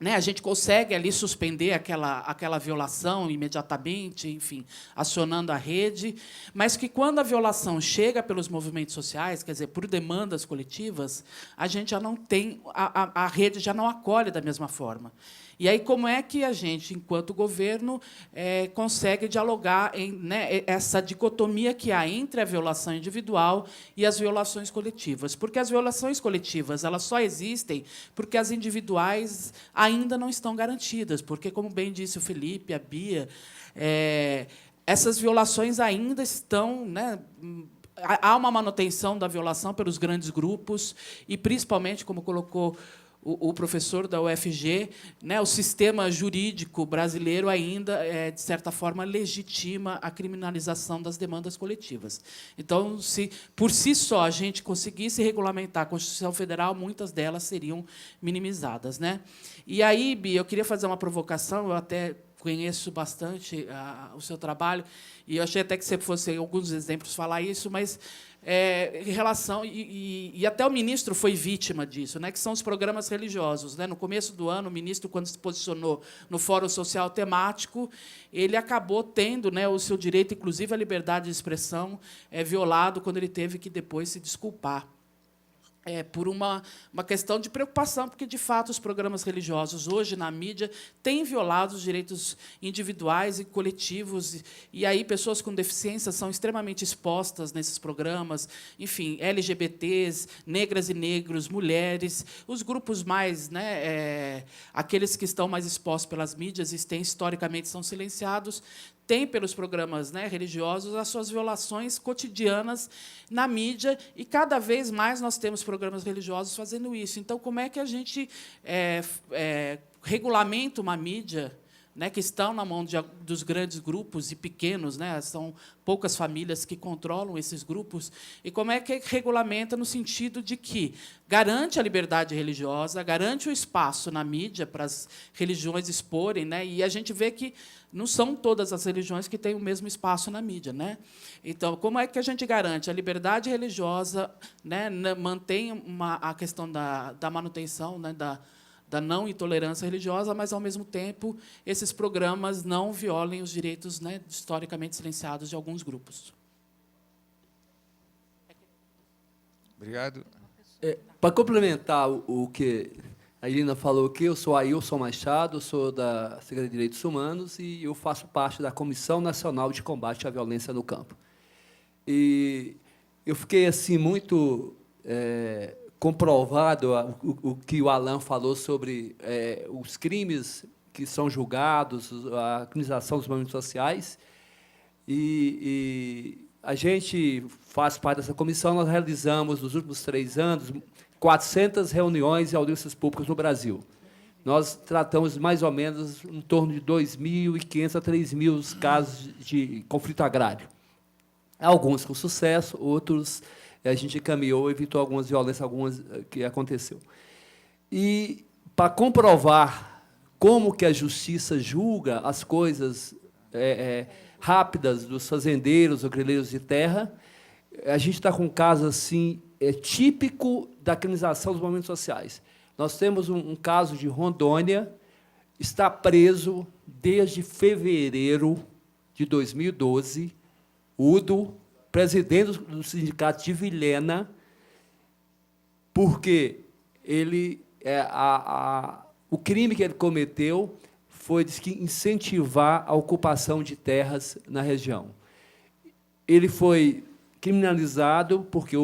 né, a gente consegue ali suspender aquela violação imediatamente, enfim, acionando a rede, mas que quando a violação chega pelos movimentos sociais, quer dizer, por demandas coletivas, a gente já não tem, a rede já não acolhe da mesma forma. E aí, como é que a gente, enquanto governo, consegue dialogar né, essa dicotomia que há entre a violação individual e as violações coletivas? Porque as violações coletivas elas só existem porque as individuais ainda não estão garantidas. Porque, como bem disse o Felipe, a Bia, essas violações ainda estão, né, há uma manutenção da violação pelos grandes grupos e, principalmente, como colocou o professor da UFG, né, o sistema jurídico brasileiro ainda, de certa forma, legitima a criminalização das demandas coletivas. Então, se por si só a gente conseguisse regulamentar a Constituição Federal, muitas delas seriam minimizadas, né? E aí, Bia, eu queria fazer uma provocação, eu até conheço bastante o seu trabalho, e eu achei até que você fosse, em alguns exemplos, falar isso, mas em relação... E até o ministro foi vítima disso, né, que são os programas religiosos. Né? No começo do ano, o ministro, quando se posicionou no Fórum Social Temático, ele acabou tendo, né, o seu direito, inclusive à liberdade de expressão, violado quando ele teve que depois se desculpar. Por uma questão de preocupação, porque, de fato, os programas religiosos, hoje, na mídia, têm violado os direitos individuais e coletivos, e aí pessoas com deficiência são extremamente expostas nesses programas, enfim, LGBTs, negras e negros, mulheres, os grupos mais, né, aqueles que estão mais expostos pelas mídias e historicamente são silenciados, tem, pelos programas, né, religiosos, as suas violações cotidianas na mídia, e cada vez mais nós temos programas religiosos fazendo isso. Então, como é que a gente regulamenta uma mídia, né, que estão na mão dos grandes grupos e pequenos, né, são poucas famílias que controlam esses grupos, e como é que regulamenta no sentido de que garante a liberdade religiosa, garante o espaço na mídia para as religiões exporem, né, e a gente vê que não são todas as religiões que têm o mesmo espaço na mídia, né? Então, como é que a gente garante a liberdade religiosa, né, mantém a questão da manutenção, né, da não intolerância religiosa, mas, ao mesmo tempo, esses programas não violem os direitos, né, historicamente silenciados de alguns grupos? Obrigado. Para complementar o que a Irina falou, que eu sou Ailson Machado, sou da Secretaria de Direitos Humanos e eu faço parte da Comissão Nacional de Combate à Violência no Campo. E eu fiquei assim muito comprovado o que o Alan falou sobre os crimes que são julgados, a criminalização dos movimentos sociais. E a gente faz parte dessa comissão, nós realizamos, nos últimos 3 anos, 400 reuniões e audiências públicas no Brasil. Nós tratamos mais ou menos em torno de 2.500 a 3.000 casos de conflito agrário. Alguns com sucesso, outros a gente encaminhou, evitou algumas violências, algumas que aconteceu. E, para comprovar como que a justiça julga as coisas rápidas dos fazendeiros ou grileiros de terra, a gente está com um caso assim, típico da criminalização dos movimentos sociais. Nós temos um caso de Rondônia, está preso desde fevereiro de 2012, Udo, presidente do sindicato de Vilhena, porque ele, o crime que ele cometeu foi de incentivar a ocupação de terras na região. Ele foi criminalizado porque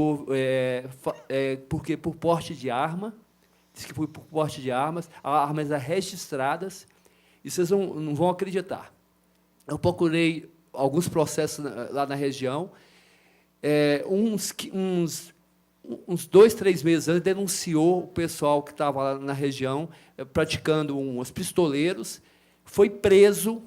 por porte de arma, diz que foi por porte de armas, armas registradas, e vocês não vão acreditar. Eu procurei alguns processos lá na região, uns 2, 3 meses antes, denunciou o pessoal que estava lá na região, praticando uns pistoleiros, foi preso.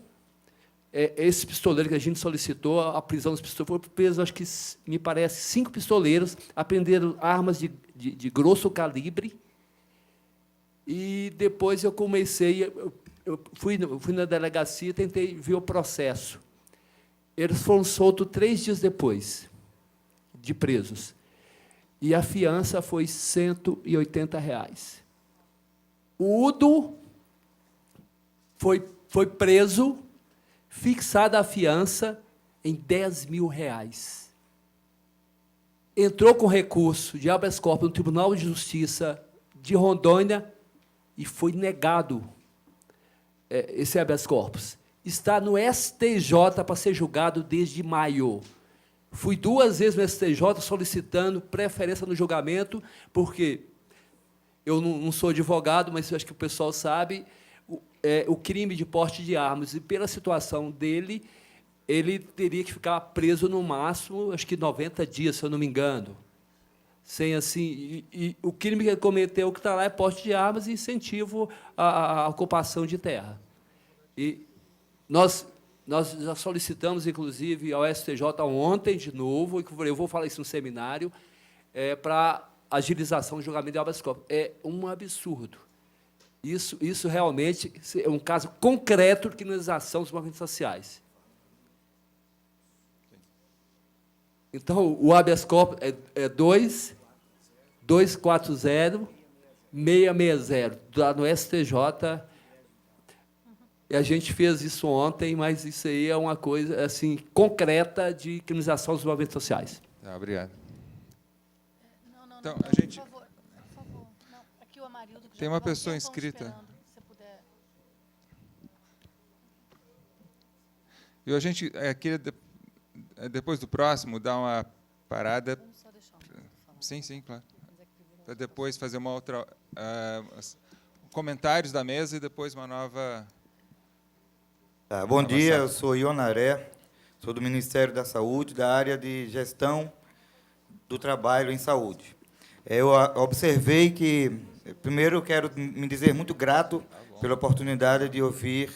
Esse pistoleiro que a gente solicitou, a prisão dos pistoleiros, foi preso, acho que, me parece, 5 pistoleiros, apreenderam armas de grosso calibre, e depois eu comecei, eu fui na delegacia e tentei ver o processo. Eles foram soltos 3 dias depois de presos, e a fiança foi R$ 180. O Udo foi preso, fixada a fiança em R$ 10.000. Entrou com recurso de habeas corpus no Tribunal de Justiça de Rondônia e foi negado esse habeas corpus. Está no STJ para ser julgado desde maio. Fui 2 vezes no STJ solicitando preferência no julgamento, porque eu não sou advogado, mas eu acho que o pessoal sabe, o crime de porte de armas, e pela situação dele, ele teria que ficar preso no máximo, acho que 90 dias, se eu não me engano. Sem, assim, e o crime que ele cometeu, que está lá, é porte de armas e incentivo à ocupação de terra. E nós já solicitamos, inclusive, ao STJ ontem, de novo, e eu vou falar isso no seminário, para agilização do julgamento de habeas corpus. É um absurdo. Isso realmente é um caso concreto de criminalização dos movimentos sociais. Então, o habeas corpus é 2.240.660, lá no STJ. E a gente fez isso ontem, mas isso aí é uma coisa assim concreta de criminalização dos movimentos sociais. Tá, obrigado. Então, Não, a gente... por favor. Não, aqui o Amarildo, que já Tem uma estava há um pessoa tempão inscrita. esperando, se você puder. E a gente queria, depois do próximo, dar uma parada. Vamos só deixar falar. Sim, claro. Para depois fazer uma outra... comentários da mesa e depois uma nova... Tá, bom dia, eu sou Ionaré, sou do Ministério da Saúde, da área de gestão do trabalho em saúde. Eu observei que, primeiro, eu quero me dizer muito grato pela oportunidade de ouvir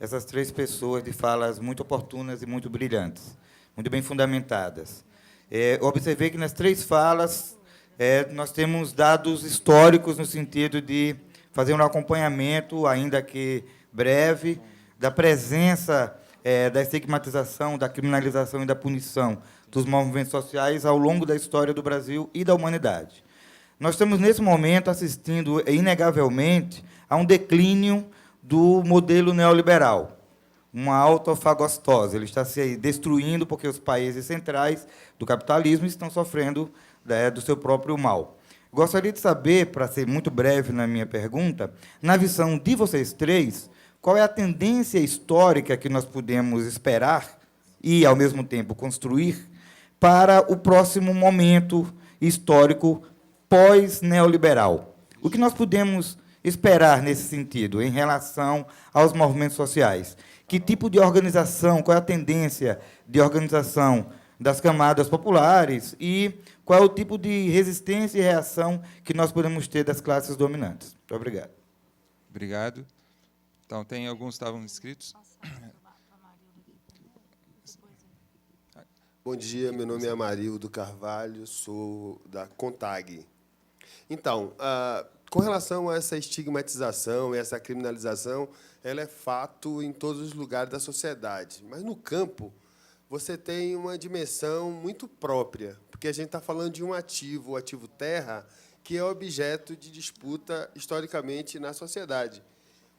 essas 3 pessoas de falas muito oportunas e muito brilhantes, muito bem fundamentadas. Eu observei que nas 3 falas nós temos dados históricos no sentido de fazer um acompanhamento, ainda que breve, da presença da estigmatização, da criminalização e da punição dos movimentos sociais ao longo da história do Brasil e da humanidade. Nós estamos, nesse momento, assistindo, inegavelmente, a um declínio do modelo neoliberal, uma autofagostose. Ele está se destruindo porque os países centrais do capitalismo estão sofrendo do seu próprio mal. Gostaria de saber, para ser muito breve na minha pergunta, na visão de vocês 3, qual é a tendência histórica que nós podemos esperar e, ao mesmo tempo, construir para o próximo momento histórico pós-neoliberal? O que nós podemos esperar nesse sentido, em relação aos movimentos sociais? Que tipo de organização, qual é a tendência de organização das camadas populares e qual é o tipo de resistência e reação que nós podemos ter das classes dominantes? Muito obrigado. Obrigado. Então, tem alguns que estavam inscritos. Bom dia, meu nome é Amarildo Carvalho, sou da CONTAG. Então, com relação a essa estigmatização, essa criminalização, ela é fato em todos os lugares da sociedade. Mas, no campo, você tem uma dimensão muito própria, porque a gente está falando de um ativo, o ativo terra, que é objeto de disputa historicamente na sociedade,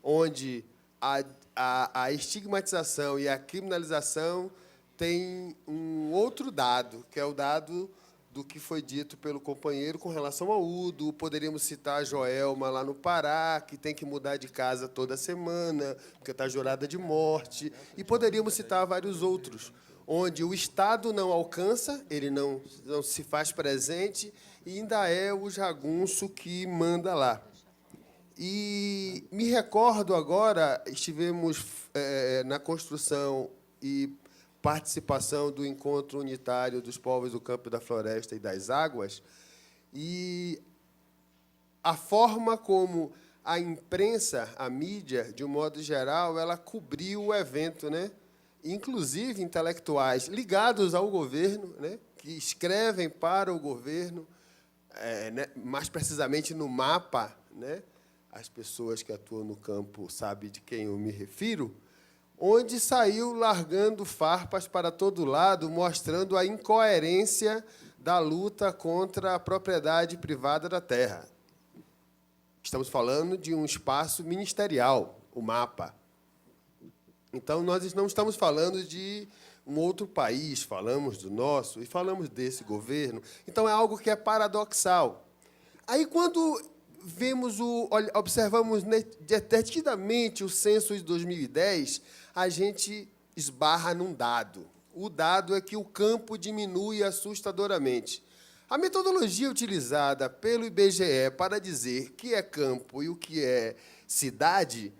onde a estigmatização e a criminalização tem um outro dado, que é o dado do que foi dito pelo companheiro com relação ao Udo. Poderíamos citar a Joelma, lá no Pará, que tem que mudar de casa toda semana, porque está jurada de morte. E poderíamos citar vários outros, onde o Estado não alcança, ele não se faz presente, e ainda é o jagunço que manda lá. E me recordo agora, estivemos na construção e participação do Encontro Unitário dos Povos do Campo da Floresta e das Águas, e a forma como a imprensa, a mídia, de um modo geral, ela cobriu o evento, né? Inclusive intelectuais ligados ao governo, né? Que escrevem para o governo, mais precisamente no MAPA, né? As pessoas que atuam no campo sabem de quem eu me refiro, onde saiu largando farpas para todo lado, mostrando a incoerência da luta contra a propriedade privada da terra. Estamos falando de um espaço ministerial, o MAPA, Então, nós não estamos falando de um outro país, falamos do nosso e falamos desse governo. Então, é algo que é paradoxal. Aí, quando observamos detidamente o censo de 2010, a gente esbarra num dado. O dado é que o campo diminui assustadoramente. A metodologia utilizada pelo IBGE para dizer que é campo e o que é cidade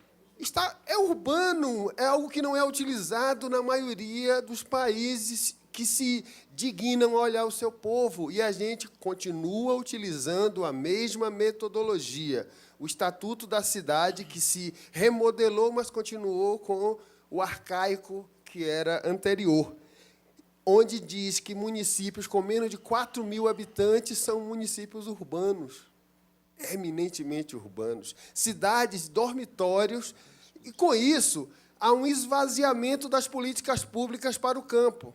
é urbano, é algo que não é utilizado na maioria dos países que se dignam a olhar o seu povo. E a gente continua utilizando a mesma metodologia. O Estatuto da Cidade, que se remodelou, mas continuou com o arcaico que era anterior, onde diz que municípios com menos de 4.000 habitantes são municípios urbanos, eminentemente urbanos, cidades, dormitórios, e, com isso, há um esvaziamento das políticas públicas para o campo.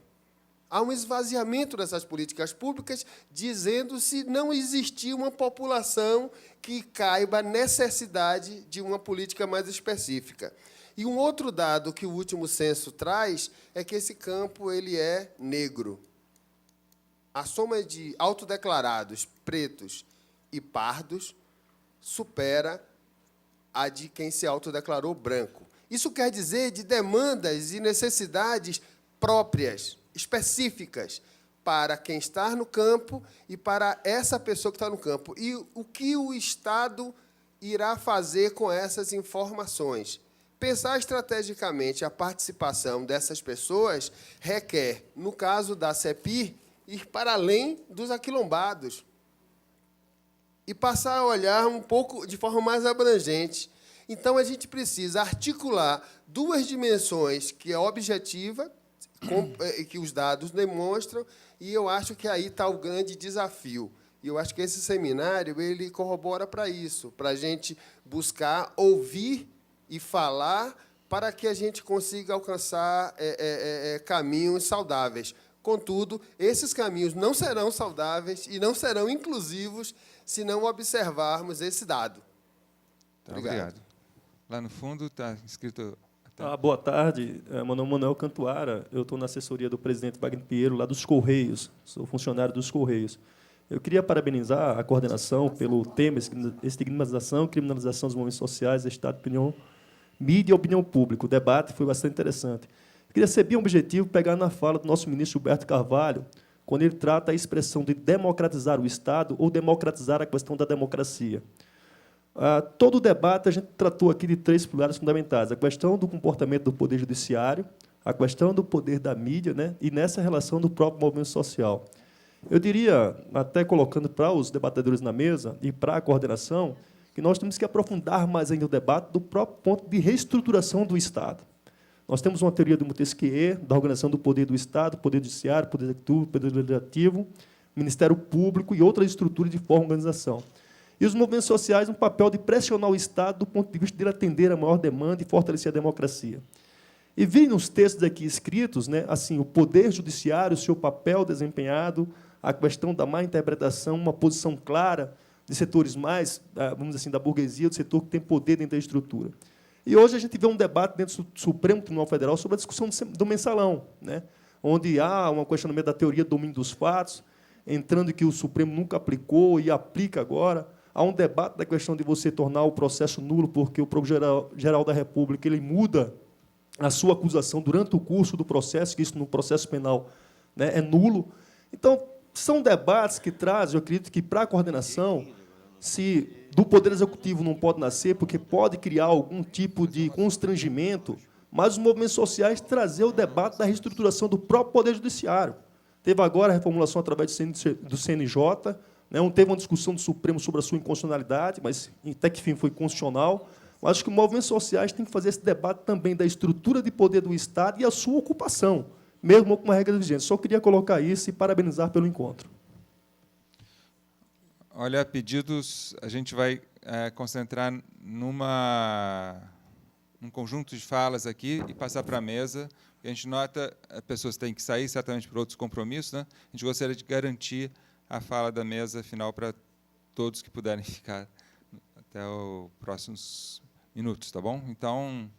Há um esvaziamento dessas políticas públicas, dizendo-se não existir uma população que caiba a necessidade de uma política mais específica. E um outro dado que o último censo traz é que esse campo ele é negro. A soma de autodeclarados pretos e pardos supera a de quem se autodeclarou branco. Isso quer dizer de demandas e necessidades próprias, específicas, para quem está no campo e para essa pessoa que está no campo. E o que o Estado irá fazer com essas informações? Pensar estrategicamente a participação dessas pessoas requer, no caso da CEPIR, ir para além dos aquilombados e passar a olhar um pouco de forma mais abrangente. Então, a gente precisa articular duas dimensões, que é objetiva, que os dados demonstram, e eu acho que aí está o grande desafio. E eu acho que esse seminário ele corrobora para isso, para a gente buscar ouvir e falar para que a gente consiga alcançar caminhos saudáveis. Contudo, esses caminhos não serão saudáveis e não serão inclusivos se não observarmos esse dado. Tá, obrigado. Lá no fundo está escrito... Boa tarde, meu nome é Manuel Cantuara, eu estou na assessoria do presidente Wagner Pinheiro, lá dos Correios, sou funcionário dos Correios. Eu queria parabenizar a coordenação pelo tema estigmatização, criminalização dos movimentos sociais, estado de opinião, mídia e opinião pública. O debate foi bastante interessante. Eu queria ser bem objetivo, pegar na fala do nosso ministro Gilberto Carvalho, quando ele trata a expressão de democratizar o Estado ou democratizar a questão da democracia. Todo o debate a gente tratou aqui de três pilares fundamentais: a questão do comportamento do poder judiciário, a questão do poder da mídia, né, e nessa relação do próprio movimento social. Eu diria, até colocando para os debatedores na mesa e para a coordenação, que nós temos que aprofundar mais ainda o debate do próprio ponto de reestruturação do Estado. Nós temos uma teoria do Montesquieu, da organização do poder do Estado, poder judiciário, poder executivo, poder legislativo, Ministério Público e outras estruturas de forma de organização. E os movimentos sociais, um papel de pressionar o Estado do ponto de vista de atender a maior demanda e fortalecer a democracia. E vi nos textos aqui escritos, né, assim, o poder judiciário, o seu papel desempenhado, a questão da má interpretação, uma posição clara de setores mais, vamos dizer assim, da burguesia, do setor que tem poder dentro da estrutura. E hoje a gente vê um debate dentro do Supremo Tribunal Federal sobre a discussão do mensalão, né, onde há um questionamento da teoria do domínio dos fatos, entrando que o Supremo nunca aplicou e aplica agora. Há um debate da questão de você tornar o processo nulo, porque o Procurador-Geral da República ele muda a sua acusação durante o curso do processo, que isso no processo penal, né, é nulo. Então, são debates que trazem, eu acredito que, para a coordenação, se do Poder Executivo não pode nascer, porque pode criar algum tipo de constrangimento, mas os movimentos sociais trazer o debate da reestruturação do próprio Poder Judiciário. Teve agora a reformulação através do CNJ, né, teve uma discussão do Supremo sobre a sua inconstitucionalidade, mas, até que fim, foi constitucional. Mas acho que os movimentos sociais têm que fazer esse debate também da estrutura de poder do Estado e a sua ocupação, mesmo com uma regra vigente. Só queria colocar isso e parabenizar pelo encontro. Olha, pedidos, a gente vai concentrar num conjunto de falas aqui e passar para a mesa. A gente nota, as pessoas têm que sair, certamente, por outros compromissos, né? A gente gostaria de garantir a fala da mesa final para todos que puderem ficar até os próximos minutos, tá bom? Então,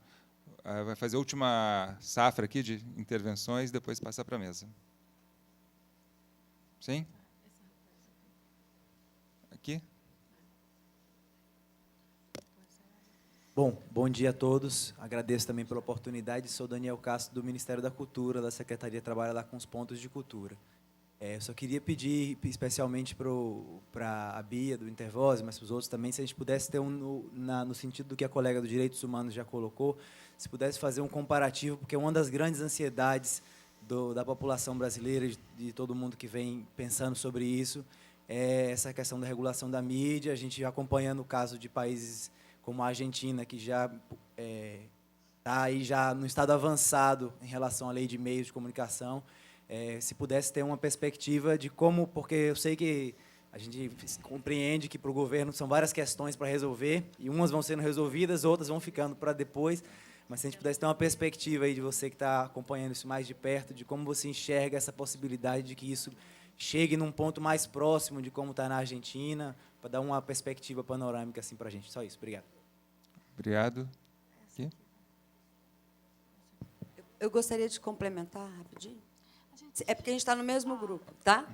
vai fazer a última safra aqui de intervenções, depois passar para a mesa. Sim? Aqui? Bom dia a todos. Agradeço também pela oportunidade. Sou Daniel Castro, do Ministério da Cultura, da Secretaria de Trabalho lá com os pontos de cultura. Eu só queria pedir, especialmente para a Bia, do Intervoz, mas para os outros também, se a gente pudesse ter no sentido do que a colega do Direitos Humanos já colocou, se pudesse fazer um comparativo, porque uma das grandes ansiedades da população brasileira, de todo mundo que vem pensando sobre isso, é essa questão da regulação da mídia. A gente acompanhando o caso de países como a Argentina, que já está aí já no estado avançado em relação à lei de meios de comunicação, se pudesse ter uma perspectiva de como, porque eu sei que a gente compreende que para o governo são várias questões para resolver, e umas vão sendo resolvidas, outras vão ficando para depois, mas se a gente pudesse ter uma perspectiva aí de você que está acompanhando isso mais de perto, de como você enxerga essa possibilidade de que isso chegue num ponto mais próximo de como está na Argentina, para dar uma perspectiva panorâmica assim para a gente. Só isso. Obrigado. Obrigado. Aqui? Eu gostaria de complementar rapidinho. É porque a gente está no mesmo grupo, tá?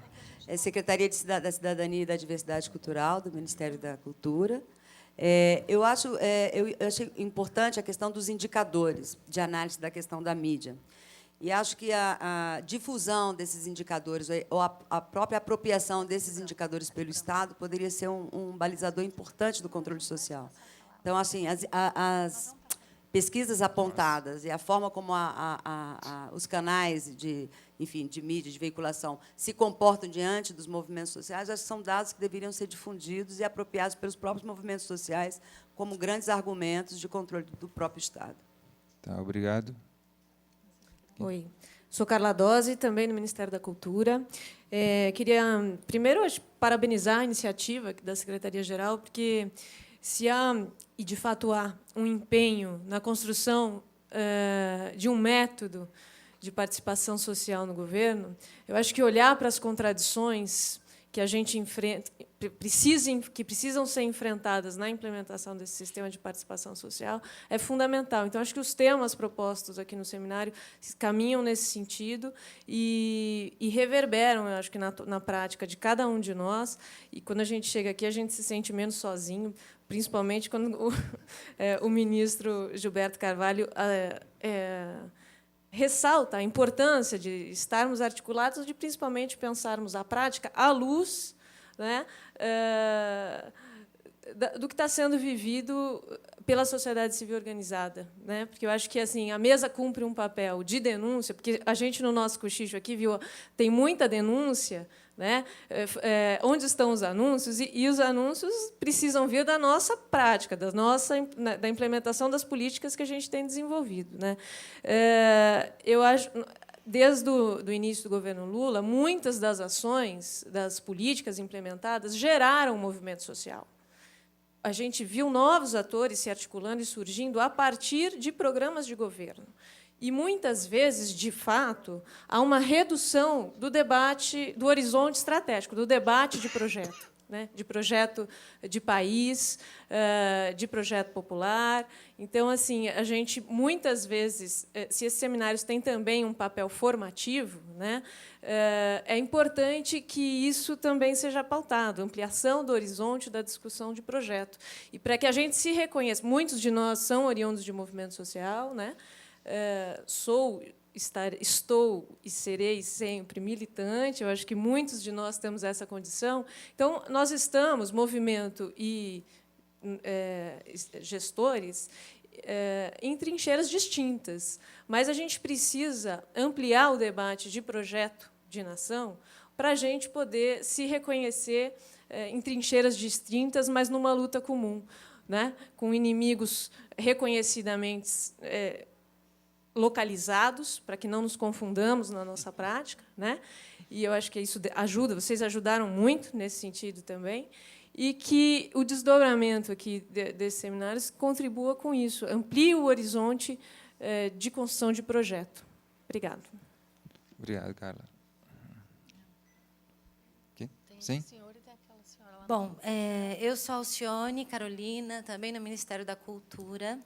É Secretaria da Cidadania e da Diversidade Cultural, do Ministério da Cultura. Eu achei importante a questão dos indicadores de análise da questão da mídia. E acho que a difusão desses indicadores, ou a própria apropriação desses indicadores pelo Estado, poderia ser um balizador importante do controle social. Então, assim, as pesquisas apontadas e a forma como os canais de mídia, de veiculação, se comportam diante dos movimentos sociais, acho que são dados que deveriam ser difundidos e apropriados pelos próprios movimentos sociais como grandes argumentos de controle do próprio Estado. Tá, obrigado. Oi, sou Carla Dose, também do Ministério da Cultura. Queria, primeiro, parabenizar a iniciativa da Secretaria-Geral, porque se há, e de fato há, um empenho na construção de um método de participação social no governo, eu acho que olhar para as contradições que a gente enfrenta, que precisam ser enfrentadas na implementação desse sistema de participação social, é fundamental. Então, acho que os temas propostos aqui no seminário caminham nesse sentido e reverberam, eu acho que na prática de cada um de nós. E quando a gente chega aqui, a gente se sente menos sozinho, principalmente quando o ministro Gilberto Carvalho ressalta a importância de estarmos articulados, de principalmente pensarmos a prática à luz, né, do que está sendo vivido pela sociedade civil organizada, né? Porque eu acho que assim a mesa cumpre um papel de denúncia, porque a gente no nosso cochicho aqui viu tem muita denúncia, né? Onde estão os anúncios e os anúncios precisam vir da nossa prática, da implementação das políticas que a gente tem desenvolvido, né? Eu acho desde o início do governo Lula, muitas das ações, das políticas implementadas geraram movimento social. A gente viu novos atores se articulando e surgindo a partir de programas de governo. E, muitas vezes, de fato, há uma redução do debate, do horizonte estratégico, do debate de projeto, né? De projeto de país, de projeto popular. Então, assim, a gente, muitas vezes, se esses seminários têm também um papel formativo, né, é importante que isso também seja pautado, ampliação do horizonte da discussão de projeto. E para que a gente se reconheça, muitos de nós são oriundos de movimento social, né? Estou e serei sempre militante, eu acho que muitos de nós temos essa condição. Então, nós estamos, movimento e gestores, em trincheiras distintas, mas a gente precisa ampliar o debate de projeto de nação para a gente poder se reconhecer em trincheiras distintas, mas numa luta comum, né? Com inimigos reconhecidamente localizados, para que não nos confundamos na nossa prática, né? E eu acho que isso ajuda, vocês ajudaram muito nesse sentido também, e que o desdobramento aqui desses seminários contribua com isso, amplie o horizonte de construção de projeto. Obrigado. Obrigado, Carla. Aqui? Sim? Bom, eu sou Alcione Carolina, também no Ministério da Cultura.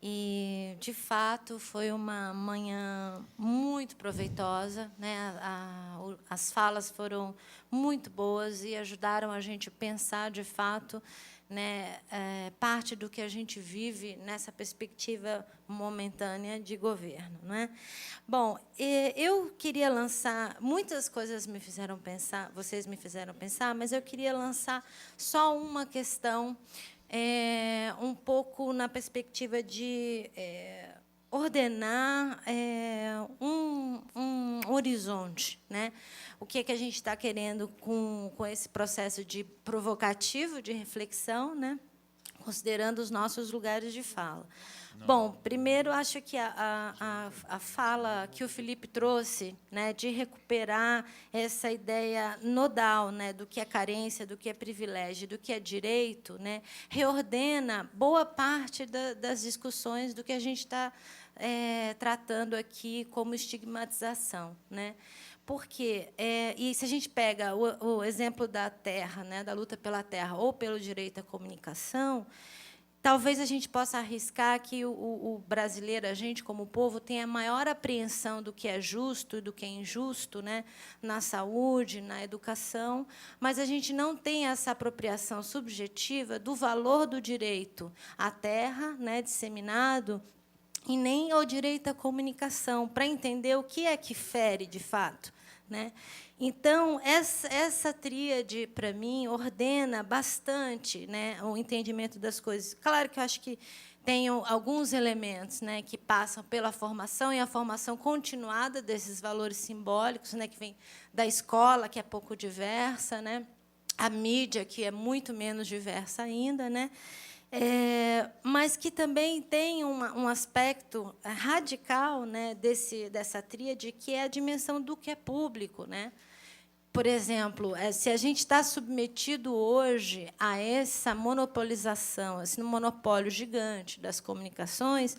E, de fato, foi uma manhã muito proveitosa, né? As falas foram muito boas e ajudaram a gente a pensar, de fato, né, parte do que a gente vive nessa perspectiva momentânea de governo, não é? Bom, eu queria lançar, muitas coisas me fizeram pensar, vocês me fizeram pensar, mas eu queria lançar só uma questão, um pouco na perspectiva de ordenar um horizonte, né? O que é que a gente está querendo com esse processo de provocativo de reflexão, né? Considerando os nossos lugares de fala. Bom, primeiro, acho que a fala que o Felipe trouxe, né, de recuperar essa ideia nodal, né, do que é carência, do que é privilégio, do que é direito, né, reordena boa parte das discussões do que a gente está tratando aqui como estigmatização, né? Porque, e se a gente pega o exemplo da terra, né, da luta pela terra ou pelo direito à comunicação, talvez a gente possa arriscar que o brasileiro, a gente, como povo, tenha maior apreensão do que é justo e do que é injusto, né, na saúde, na educação, mas a gente não tem essa apropriação subjetiva do valor do direito à terra, né, disseminado, e nem ao direito à comunicação, para entender o que é que fere, de fato, né? Então, essa tríade, para mim, ordena bastante, né, o entendimento das coisas. Claro que eu acho que tem alguns elementos, né, que passam pela formação, e a formação continuada desses valores simbólicos, né, que vem da escola, que é pouco diversa, né, a mídia, que é muito menos diversa ainda, né, mas que também tem um aspecto radical, né, dessa tríade, que é a dimensão do que é público, né? Por exemplo, se a gente está submetido hoje a essa monopolização, a esse monopólio gigante das comunicações,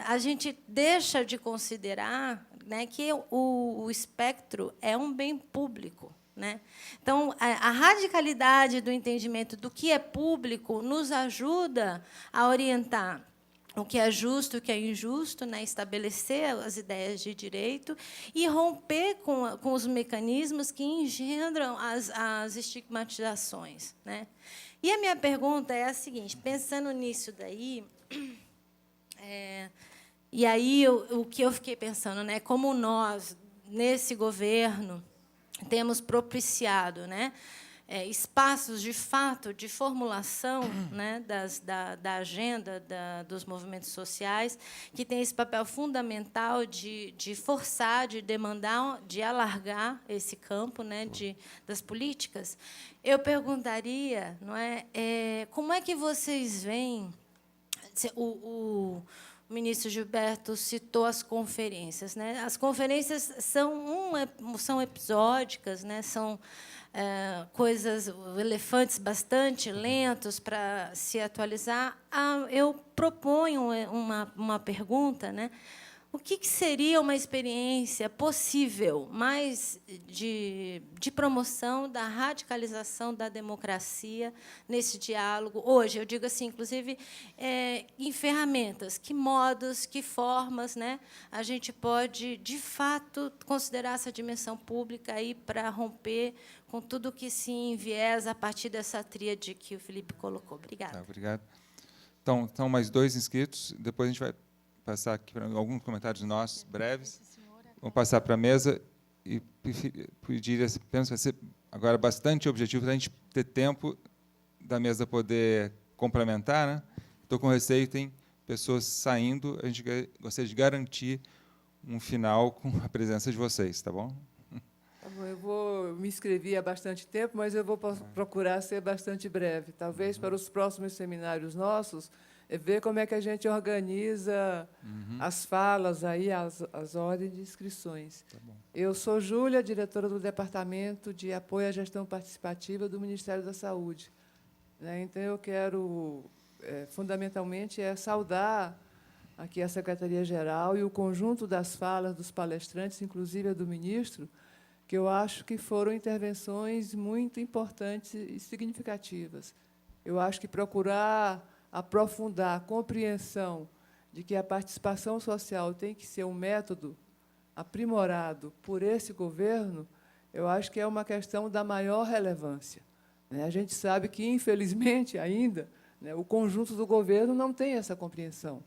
a gente deixa de considerar, né, que o espectro é um bem público, né? Então, a radicalidade do entendimento do que é público nos ajuda a orientar o que é justo e o que é injusto, né? Estabelecer as ideias de direito e romper com os mecanismos que engendram as estigmatizações, né? E a minha pergunta é a seguinte, pensando nisso daí, e aí o que eu fiquei pensando, né? Como nós, nesse governo, temos propiciado, né, espaços de fato de formulação, né, da agenda dos movimentos sociais, que tem esse papel fundamental de forçar, de demandar, de alargar esse campo, né, das políticas. Eu perguntaria, não é, como é que vocês veem o ministro Gilberto citou as conferências, né? As conferências são episódicas, né? São coisas, elefantes bastante lentos para se atualizar. Eu proponho uma pergunta, né? O que seria uma experiência possível mais de promoção da radicalização da democracia nesse diálogo? Hoje, eu digo assim, inclusive, em ferramentas, que modos, que formas, né, a gente pode, de fato, considerar essa dimensão pública aí para romper com tudo que se enviesa a partir dessa tríade que o Felipe colocou. Obrigada. Tá, obrigado. Então, mais 2 inscritos. Depois a gente vai passar aqui para alguns comentários nossos, breves. Vamos passar para a mesa e pedir, penso, vai ser agora bastante objetivo para a gente ter tempo da mesa poder complementar, né? Estou com receio, tem pessoas saindo, a gente gostaria de garantir um final com a presença de vocês, tá bom? Tá bom, eu vou me inscrever há bastante tempo, mas eu vou procurar ser bastante breve. Talvez para os próximos seminários nossos, ver como é que a gente organiza as falas, aí, as ordens de inscrições. Tá bom. Eu sou Júlia, diretora do Departamento de Apoio à Gestão Participativa do Ministério da Saúde, né? Então, eu quero, fundamentalmente, saudar aqui a Secretaria-Geral e o conjunto das falas dos palestrantes, inclusive a do ministro, que eu acho que foram intervenções muito importantes e significativas. Eu acho que procurar aprofundar a compreensão de que a participação social tem que ser um método aprimorado por esse governo, eu acho que é uma questão da maior relevância, né? A gente sabe que, infelizmente, ainda, né, o conjunto do governo não tem essa compreensão.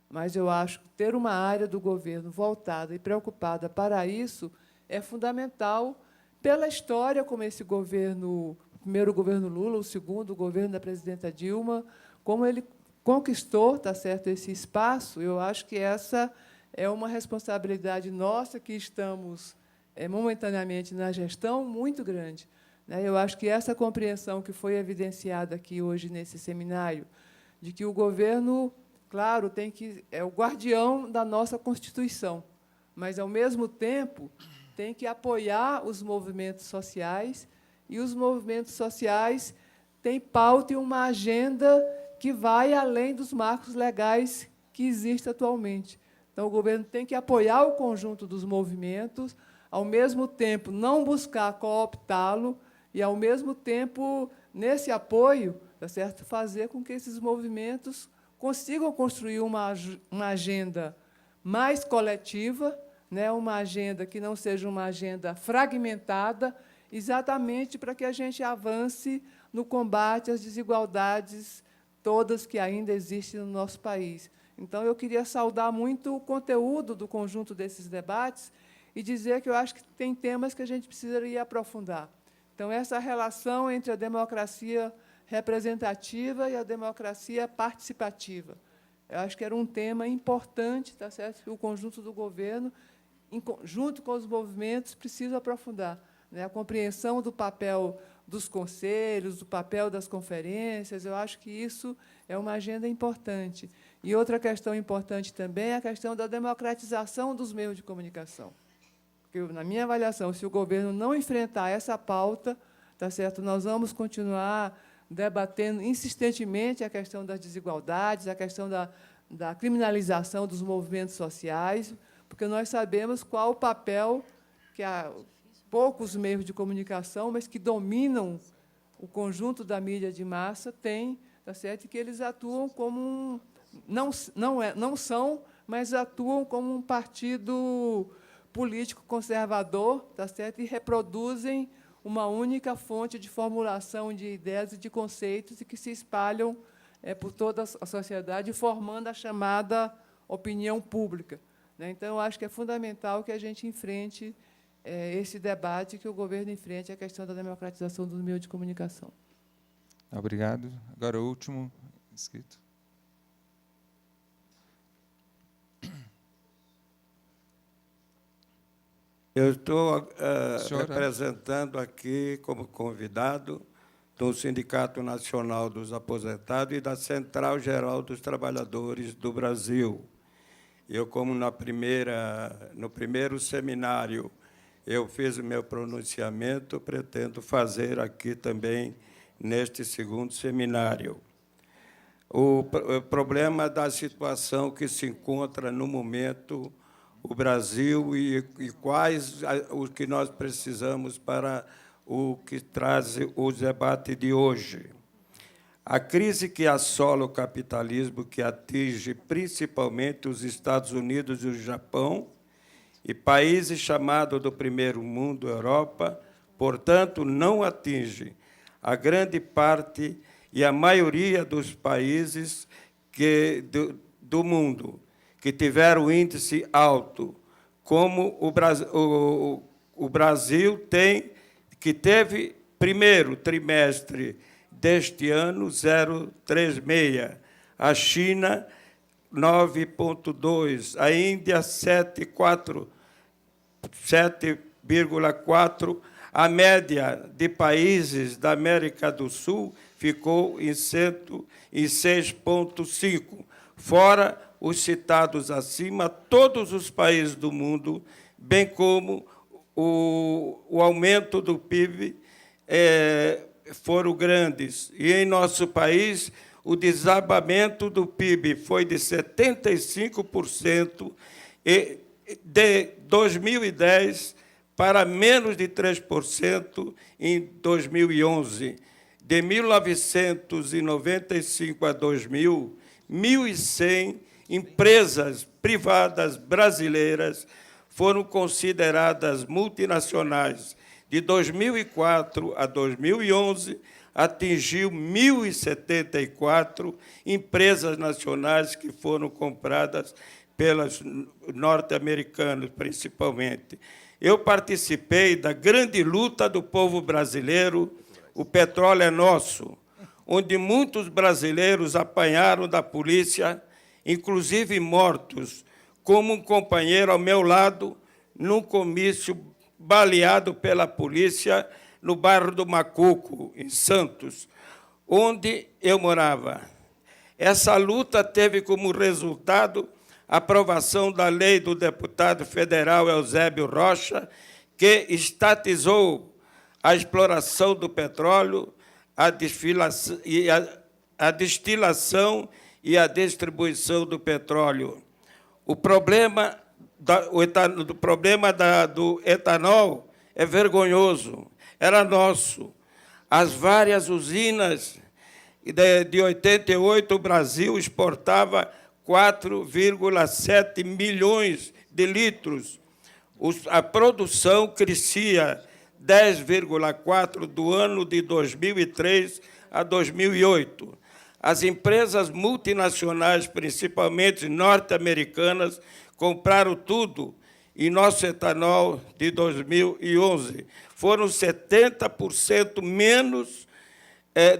Mas eu acho que ter uma área do governo voltada e preocupada para isso é fundamental pela história como esse governo, o primeiro governo Lula, o segundo, o governo da presidenta Dilma, como ele conquistou, tá certo, esse espaço. Eu acho que essa é uma responsabilidade nossa, que estamos momentaneamente na gestão, muito grande, né? Eu acho que essa compreensão que foi evidenciada aqui hoje nesse seminário, de que o governo, claro, é o guardião da nossa Constituição, mas, ao mesmo tempo, tem que apoiar os movimentos sociais, e os movimentos sociais têm pauta e uma agenda que vai além dos marcos legais que existem atualmente. Então, o governo tem que apoiar o conjunto dos movimentos, ao mesmo tempo, não buscar cooptá-lo e, ao mesmo tempo, nesse apoio, tá certo, fazer com que esses movimentos consigam construir uma agenda mais coletiva, né, uma agenda que não seja uma agenda fragmentada, exatamente para que a gente avance no combate às desigualdades todas que ainda existem no nosso país. Então, eu queria saudar muito o conteúdo do conjunto desses debates e dizer que eu acho que tem temas que a gente precisaria aprofundar. Então, essa relação entre a democracia representativa e a democracia participativa, eu acho que era um tema importante, tá certo, que o conjunto do governo, junto com os movimentos, precisa aprofundar, né? A compreensão do papel dos conselhos, do papel das conferências, eu acho que isso é uma agenda importante. E outra questão importante também é a questão da democratização dos meios de comunicação. Porque, na minha avaliação, se o governo não enfrentar essa pauta, tá certo, nós vamos continuar debatendo insistentemente a questão das desigualdades, a questão da criminalização dos movimentos sociais, porque nós sabemos qual o papel que poucos meios de comunicação, mas que dominam o conjunto da mídia de massa, têm, tá certo? E que eles atuam como não são, mas atuam como um partido político conservador, tá certo? E reproduzem uma única fonte de formulação de ideias e de conceitos e que se espalham por toda a sociedade, formando a chamada opinião pública, né? Então, eu acho que é fundamental que a gente enfrente esse debate, que o governo enfrente a questão da democratização dos meios de comunicação. Obrigado. Agora, o último inscrito. Eu estou representando aqui, como convidado, do Sindicato Nacional dos Aposentados e da Central Geral dos Trabalhadores do Brasil. Eu, como no primeiro seminário, eu fiz o meu pronunciamento, pretendo fazer aqui também, neste segundo seminário. O problema da situação que se encontra, no momento, o Brasil e quais o que nós precisamos para o que traz o debate de hoje. A crise que assola o capitalismo, que atinge principalmente os Estados Unidos e o Japão, e países chamados do primeiro mundo, Europa, portanto, não atinge a grande parte e a maioria dos países do mundo que tiveram índice alto, como o Brasil que teve, primeiro trimestre deste ano, 0,36%, a China, 9,2%, a Índia, 7,4%, a média de países da América do Sul ficou em 106,5%, fora os citados acima, todos os países do mundo, bem como o aumento do PIB foram grandes. E, em nosso país, o desabamento do PIB foi de 75% de 2010 para menos de 3% em 2011. De 1995 a 2000, 1.100 empresas privadas brasileiras foram consideradas multinacionais. De 2004 a 2011, atingiu 1.074 empresas nacionais que foram compradas pelas norte-americanas, principalmente. Eu participei da grande luta do povo brasileiro, O Petróleo é Nosso, onde muitos brasileiros apanharam da polícia, inclusive mortos, como um companheiro ao meu lado, num comício baleado pela polícia no bairro do Macuco, em Santos, onde eu morava. Essa luta teve como resultado a aprovação da lei do deputado federal Eusébio Rocha, que estatizou a exploração do petróleo, a destilação e a distribuição do petróleo. O problema do etanol é vergonhoso, era nosso. As várias usinas de 88, o Brasil exportava 4,7 milhões de litros. A produção crescia 10,4% do ano de 2003 a 2008. As empresas multinacionais, principalmente norte-americanas, compraram tudo, e nosso etanol de 2011 foram 70% menos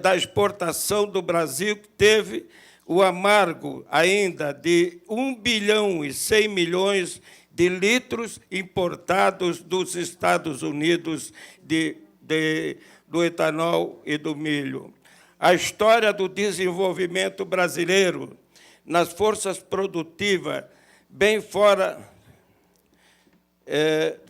da exportação do Brasil, que teve o amargo ainda de 1 bilhão e 100 milhões de litros importados dos Estados Unidos do etanol e do milho. A história do desenvolvimento brasileiro nas forças produtivas, bem fora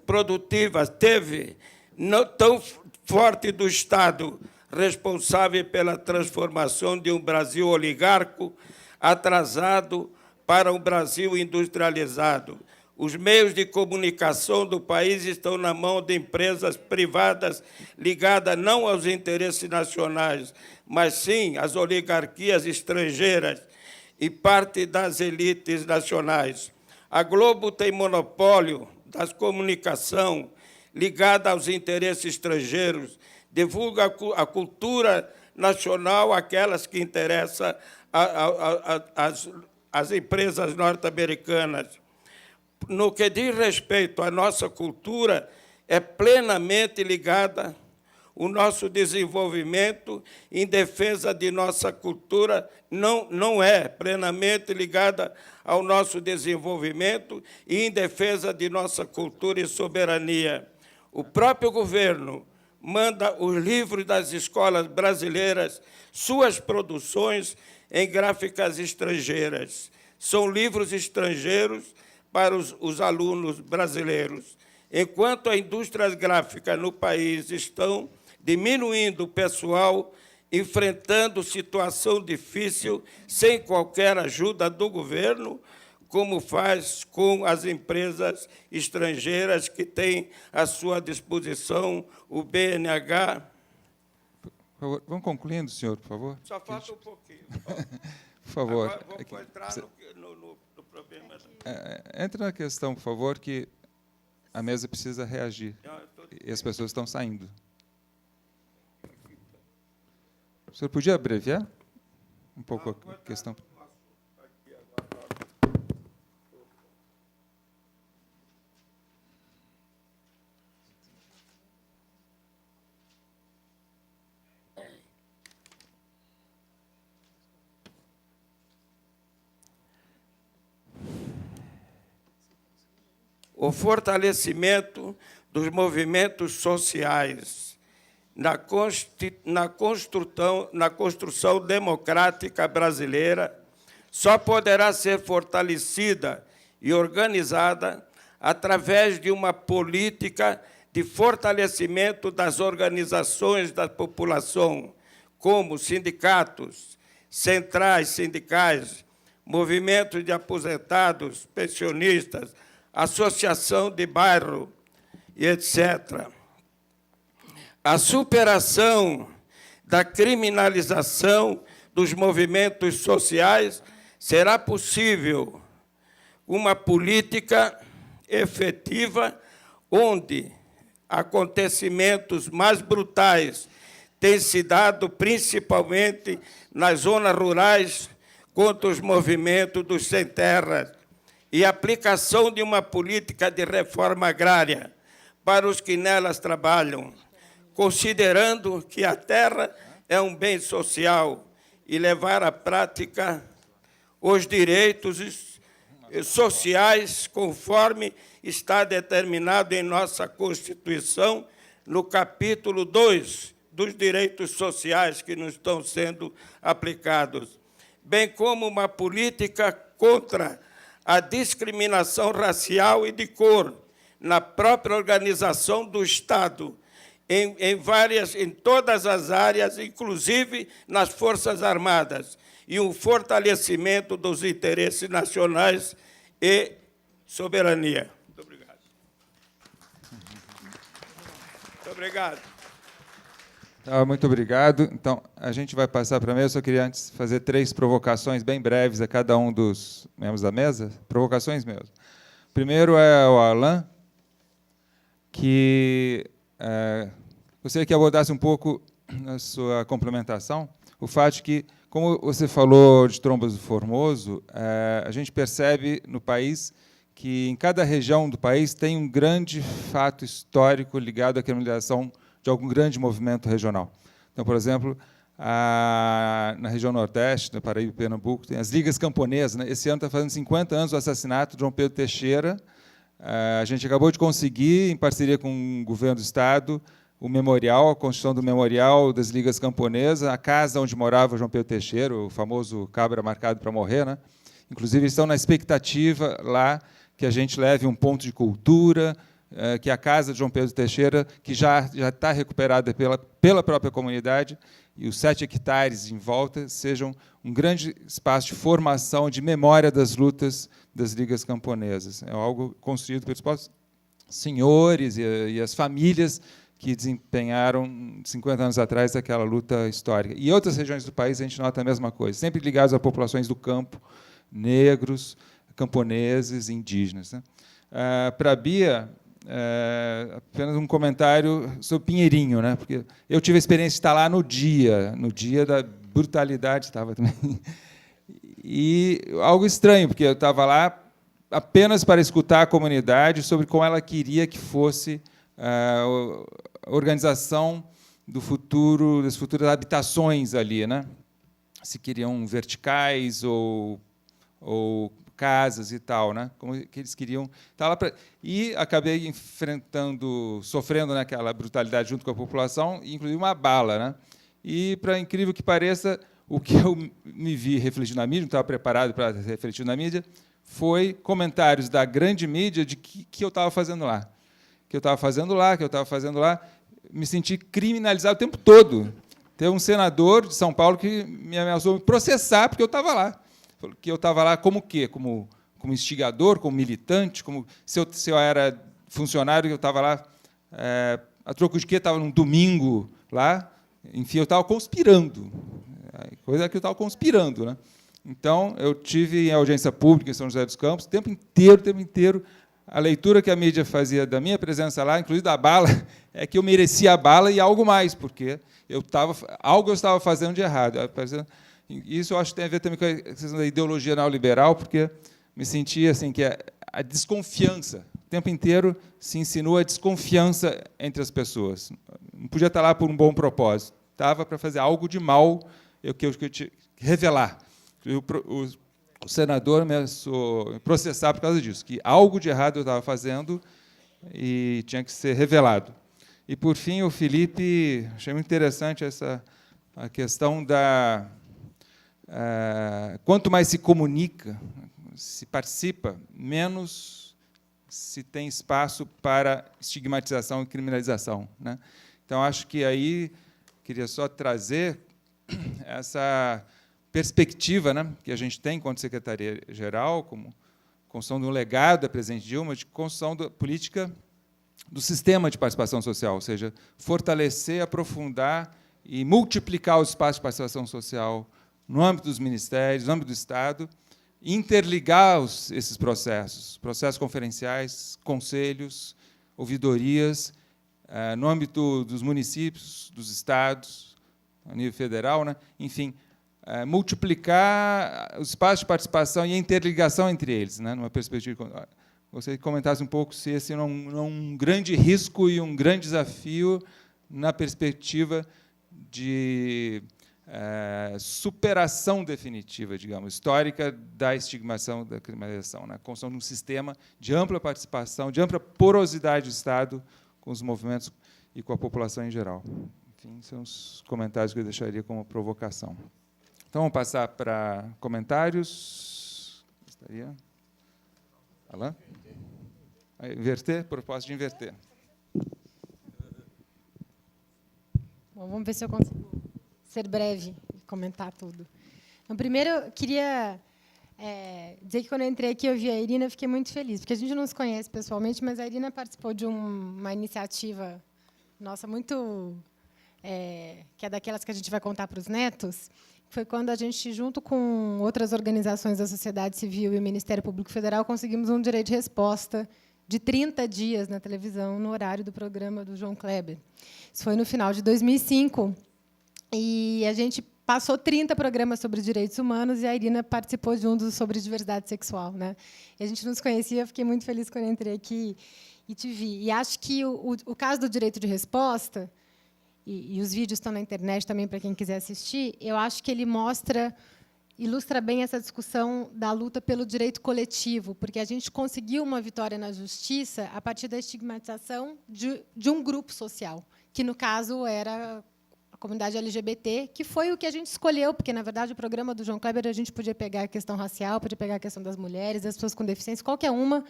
produtivas, teve não tão forte do Estado, responsável pela transformação de um Brasil oligárquico atrasado para um Brasil industrializado. Os meios de comunicação do país estão na mão de empresas privadas ligadas não aos interesses nacionais, mas sim às oligarquias estrangeiras e parte das elites nacionais. A Globo tem monopólio das comunicações ligada aos interesses estrangeiros, divulga a cultura nacional, aquelas que interessam às empresas norte-americanas. No que diz respeito à nossa cultura, é plenamente ligada o nosso desenvolvimento em defesa de nossa cultura, não é plenamente ligada ao nosso desenvolvimento e em defesa de nossa cultura e soberania. O próprio governo manda os livros das escolas brasileiras, suas produções em gráficas estrangeiras. São livros estrangeiros para os alunos brasileiros. Enquanto as indústrias gráficas no país estão diminuindo o pessoal, enfrentando situação difícil, sem qualquer ajuda do governo, como faz com as empresas estrangeiras que têm à sua disposição o BNH. Por favor, vamos concluindo, senhor, por favor. Só falta um pouquinho. Por favor. Agora vou entrar no problema. Entra na questão, por favor, que a mesa precisa reagir. E as pessoas estão saindo. O senhor podia abreviar um pouco a questão? O fortalecimento dos movimentos sociais na construção democrática brasileira só poderá ser fortalecida e organizada através de uma política de fortalecimento das organizações da população, como sindicatos, centrais sindicais, movimentos de aposentados, pensionistas, associação de bairro, e etc. A superação da criminalização dos movimentos sociais será possível uma política efetiva onde acontecimentos mais brutais têm se dado principalmente nas zonas rurais contra os movimentos dos sem terra e a aplicação de uma política de reforma agrária para os que nelas trabalham, considerando que a terra é um bem social e levar à prática os direitos sociais conforme está determinado em nossa Constituição, no capítulo 2 dos direitos sociais que nos estão sendo aplicados, bem como uma política contra a discriminação racial e de cor na própria organização do Estado, em todas as áreas, inclusive nas Forças Armadas, e um fortalecimento dos interesses nacionais e soberania. Muito obrigado. Muito obrigado. Muito obrigado. Então, a gente vai passar para a mesa. Eu só queria antes fazer 3 provocações bem breves a cada um dos membros da mesa. Provocações mesmo. Primeiro é o Alain, que gostaria que abordasse um pouco na sua complementação o fato de que, como você falou de Trombas do Formoso, a gente percebe no país que em cada região do país tem um grande fato histórico ligado à criminalização de algum grande movimento regional. Então, por exemplo, na região Nordeste, na Paraíba e Pernambuco, tem as Ligas Camponesas. Né? Esse ano está fazendo 50 anos do assassinato de João Pedro Teixeira. A gente acabou de conseguir, em parceria com o governo do Estado, o memorial, a construção do memorial das Ligas Camponesas, a casa onde morava João Pedro Teixeira, o famoso cabra marcado para morrer. Né? Inclusive, estão na expectativa lá que a gente leve um ponto de cultura, que a casa de João Pedro Teixeira, que já está recuperada pela própria comunidade, e os 7 hectares em volta sejam um grande espaço de formação, de memória das lutas das Ligas Camponesas. É algo construído pelos próprios senhores e as famílias que desempenharam 50 anos atrás aquela luta histórica. E em outras regiões do país a gente nota a mesma coisa, sempre ligados a populações do campo, negros, camponeses, indígenas. Né? Para a Bia, apenas um comentário sobre Pinheirinho, né? Porque eu tive a experiência de estar lá no dia da brutalidade, estava também. E algo estranho, porque eu estava lá apenas para escutar a comunidade sobre como ela queria que fosse a organização do futuro, das futuras habitações ali, né? Se queriam verticais ou casas e tal, né? Como que eles queriam estar lá e acabei sofrendo naquela brutalidade junto com a população, inclusive uma bala, né? E, para incrível que pareça, o que eu me vi refletir na mídia, não estava preparado para refletir na mídia, foi comentários da grande mídia de que eu estava fazendo lá, que eu estava fazendo lá, me senti criminalizado o tempo todo. Teve um senador de São Paulo que me ameaçou me processar porque eu estava lá. Que eu estava lá como o quê? Como instigador, como militante, como se eu era funcionário, eu estava lá a troco de quê? Estava num domingo lá, enfim, eu estava conspirando. Coisa que eu estava conspirando. Né? Então, eu tive em audiência pública em São José dos Campos, o tempo inteiro, a leitura que a mídia fazia da minha presença lá, inclusive da bala, é que eu merecia a bala e algo mais, porque algo eu estava fazendo de errado. Isso eu acho que tem a ver também com a questão da ideologia neoliberal, porque me senti assim que a desconfiança, o tempo inteiro se insinua a desconfiança entre as pessoas. Não podia estar lá por um bom propósito, estava para fazer algo de mal, que eu tinha que revelar. O senador me processar por causa disso, que algo de errado eu estava fazendo e tinha que ser revelado. E, por fim, o Felipe, achei muito interessante a questão da... quanto mais se comunica, se participa, menos se tem espaço para estigmatização e criminalização. Né? Então, acho que aí queria só trazer essa perspectiva, né, que a gente tem enquanto Secretaria-Geral, como construção de um legado da presidente Dilma, de construção da política do sistema de participação social, ou seja, fortalecer, aprofundar e multiplicar os espaços de participação social no âmbito dos ministérios, no âmbito do Estado, interligar esses processos conferenciais, conselhos, ouvidorias, no âmbito dos municípios, dos estados, a nível federal, né? Enfim, multiplicar os espaços de participação e a interligação entre eles, né? Numa perspectiva. Gostaria que comentasse um pouco se esse não é um grande risco e um grande desafio na perspectiva de superação definitiva, digamos, histórica da estigmatização, da criminalização, né? Construção de um sistema de ampla participação, de ampla porosidade do Estado com os movimentos e com a população em geral. Enfim, são os comentários que eu deixaria como provocação. Então, vamos passar para comentários. Gostaria? Alain? Inverter? Proposta de inverter. Bom, vamos ver se eu consigo ser breve e comentar tudo. Então, primeiro, eu queria dizer que, quando eu entrei aqui, eu vi a Irina, eu fiquei muito feliz, porque a gente não se conhece pessoalmente, mas a Irina participou de uma iniciativa nossa muito... que é daquelas que a gente vai contar para os netos, foi quando a gente, junto com outras organizações da sociedade civil e o Ministério Público Federal, conseguimos um direito de resposta de 30 dias na televisão, no horário do programa do João Kleber. Isso foi no final de 2005, e a gente passou 30 programas sobre direitos humanos, e a Irina participou de um dos sobre diversidade sexual, né? E a gente não se conhecia, eu fiquei muito feliz quando eu entrei aqui e te vi. E acho que o caso do direito de resposta, e os vídeos estão na internet também para quem quiser assistir, eu acho que ele ilustra bem essa discussão da luta pelo direito coletivo, porque a gente conseguiu uma vitória na justiça a partir da estigmatização de um grupo social, que, no caso, era a comunidade LGBT, que foi o que a gente escolheu, porque, na verdade, o programa do João Kleber, a gente podia pegar a questão racial, podia pegar a questão das mulheres, das pessoas com deficiência, qualquer uma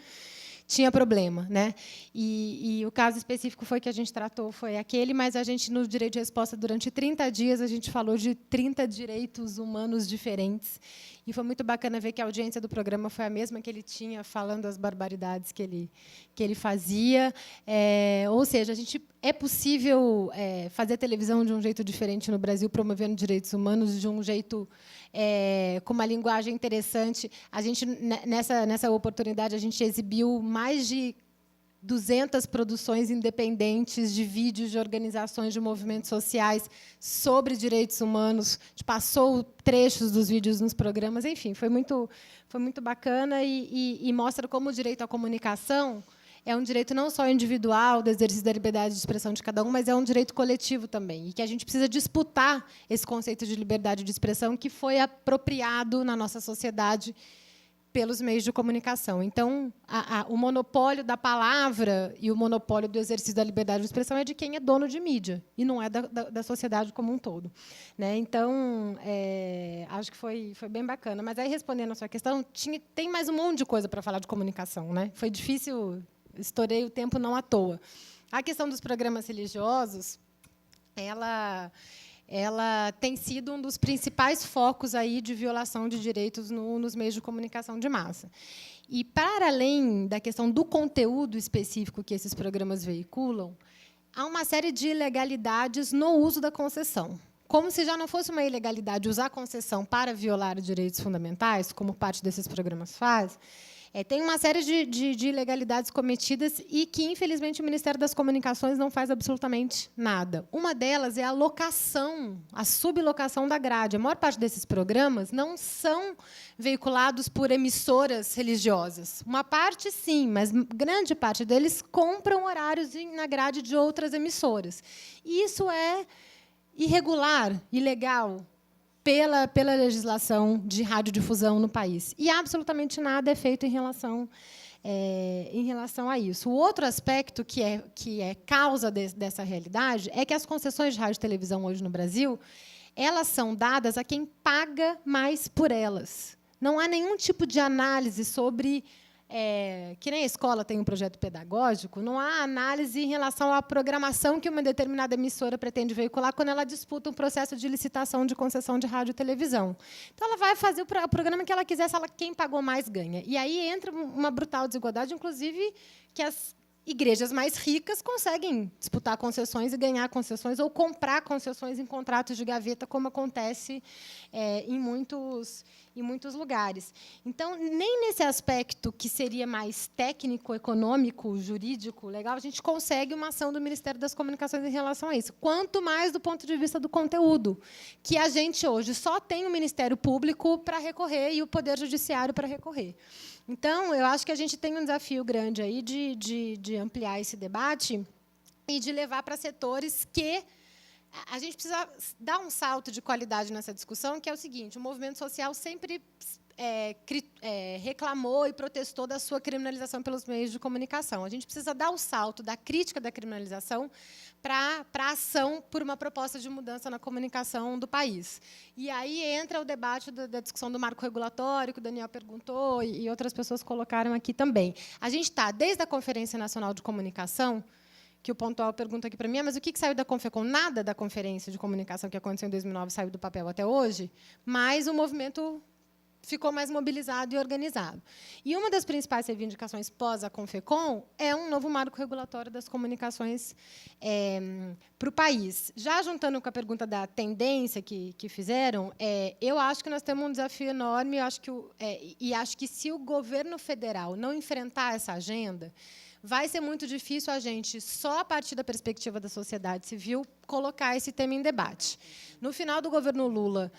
tinha problema, né? E o caso específico foi que a gente tratou, foi aquele, mas a gente, no direito de resposta, durante 30 dias, a gente falou de 30 direitos humanos diferentes. E foi muito bacana ver que a audiência do programa foi a mesma que ele tinha, falando as barbaridades que ele fazia. Ou seja, é possível fazer televisão de um jeito diferente no Brasil, promovendo direitos humanos de um jeito com uma linguagem interessante. A gente, nessa oportunidade, a gente exibiu mais de 200 produções independentes de vídeos de organizações de movimentos sociais sobre direitos humanos. A gente passou trechos dos vídeos nos programas. Enfim, foi muito bacana e mostra como o direito à comunicação é um direito não só individual, do exercício da liberdade de expressão de cada um, mas é um direito coletivo também, e que a gente precisa disputar esse conceito de liberdade de expressão que foi apropriado na nossa sociedade pelos meios de comunicação. Então, o monopólio da palavra e o monopólio do exercício da liberdade de expressão é de quem é dono de mídia, e não é da sociedade como um todo, né? Então, acho que foi bem bacana. Mas, aí, respondendo a sua questão, tem mais um monte de coisa para falar de comunicação, né? Foi difícil, estourei o tempo não à toa. A questão dos programas religiosos, ela tem sido um dos principais focos aí de violação de direitos nos meios de comunicação de massa. E, para além da questão do conteúdo específico que esses programas veiculam, há uma série de ilegalidades no uso da concessão. Como se já não fosse uma ilegalidade usar a concessão para violar direitos fundamentais, como parte desses programas faz, tem uma série de ilegalidades cometidas e que, infelizmente, o Ministério das Comunicações não faz absolutamente nada. Uma delas é a locação, a sublocação da grade. A maior parte desses programas não são veiculados por emissoras religiosas. Uma parte, sim, mas grande parte deles compram horários na grade de outras emissoras. E isso é irregular, ilegal, pela legislação de radiodifusão no país. E absolutamente nada é feito em relação a isso. O outro aspecto que é causa dessa realidade é que as concessões de rádio e televisão hoje no Brasil, elas são dadas a quem paga mais por elas. Não há nenhum tipo de análise sobre... que nem a escola tem um projeto pedagógico, não há análise em relação à programação que uma determinada emissora pretende veicular quando ela disputa um processo de licitação de concessão de rádio e televisão. Então, ela vai fazer o programa que ela quiser, quem pagou mais ganha. E aí entra uma brutal desigualdade, inclusive, que as igrejas mais ricas conseguem disputar concessões e ganhar concessões ou comprar concessões em contratos de gaveta, como acontece em muitos em muitos lugares. Então, nem nesse aspecto que seria mais técnico, econômico, jurídico, legal, a gente consegue uma ação do Ministério das Comunicações em relação a isso. Quanto mais do ponto de vista do conteúdo, que a gente hoje só tem o Ministério Público para recorrer e o Poder Judiciário para recorrer. Então, eu acho que a gente tem um desafio grande aí de ampliar esse debate e de levar para setores que a gente precisa dar um salto de qualidade nessa discussão, que é o seguinte: o movimento social sempre reclamou e protestou da sua criminalização pelos meios de comunicação. A gente precisa dar o salto da crítica da criminalização para a ação por uma proposta de mudança na comunicação do país. E aí entra o debate da discussão do marco regulatório, que o Daniel perguntou, e outras pessoas colocaram aqui também. A gente está, desde a Conferência Nacional de Comunicação, que o Pontual pergunta aqui para mim, mas o que saiu da Confecom? Nada da Conferência de Comunicação que aconteceu em 2009 saiu do papel até hoje, mas o movimento ficou mais mobilizado e organizado. E uma das principais reivindicações pós a Confecom é um novo marco regulatório das comunicações para o país. Já juntando com a pergunta da tendência que fizeram, eu acho que nós temos um desafio enorme, e acho que se o governo federal não enfrentar essa agenda, vai ser muito difícil a gente, só a partir da perspectiva da sociedade civil, colocar esse tema em debate. No final do governo Lula,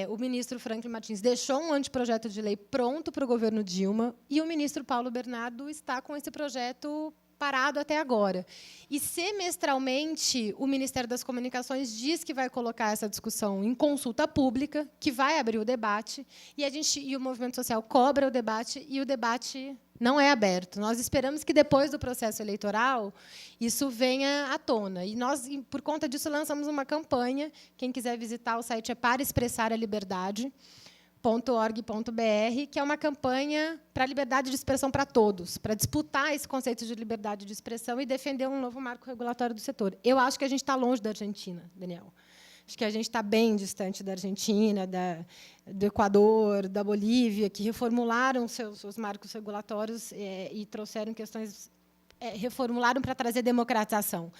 o ministro Franklin Martins deixou um anteprojeto de lei pronto para o governo Dilma, e o ministro Paulo Bernardo está com esse projeto parado até agora. E, semestralmente, o Ministério das Comunicações diz que vai colocar essa discussão em consulta pública, que vai abrir o debate, e o movimento social cobra o debate, e o debate não é aberto. Nós esperamos que, depois do processo eleitoral, isso venha à tona. E nós, por conta disso, lançamos uma campanha. Quem quiser visitar o site é Para Expressar a Liberdade, .org.br, que é uma campanha para a liberdade de expressão para todos, para disputar esse conceito de liberdade de expressão e defender um novo marco regulatório do setor. Eu acho que a gente está longe da Argentina, Daniel. Acho que a gente está bem distante da Argentina, do Equador, da Bolívia, que reformularam seus marcos regulatórios e trouxeram questões, reformularam para trazer democratização.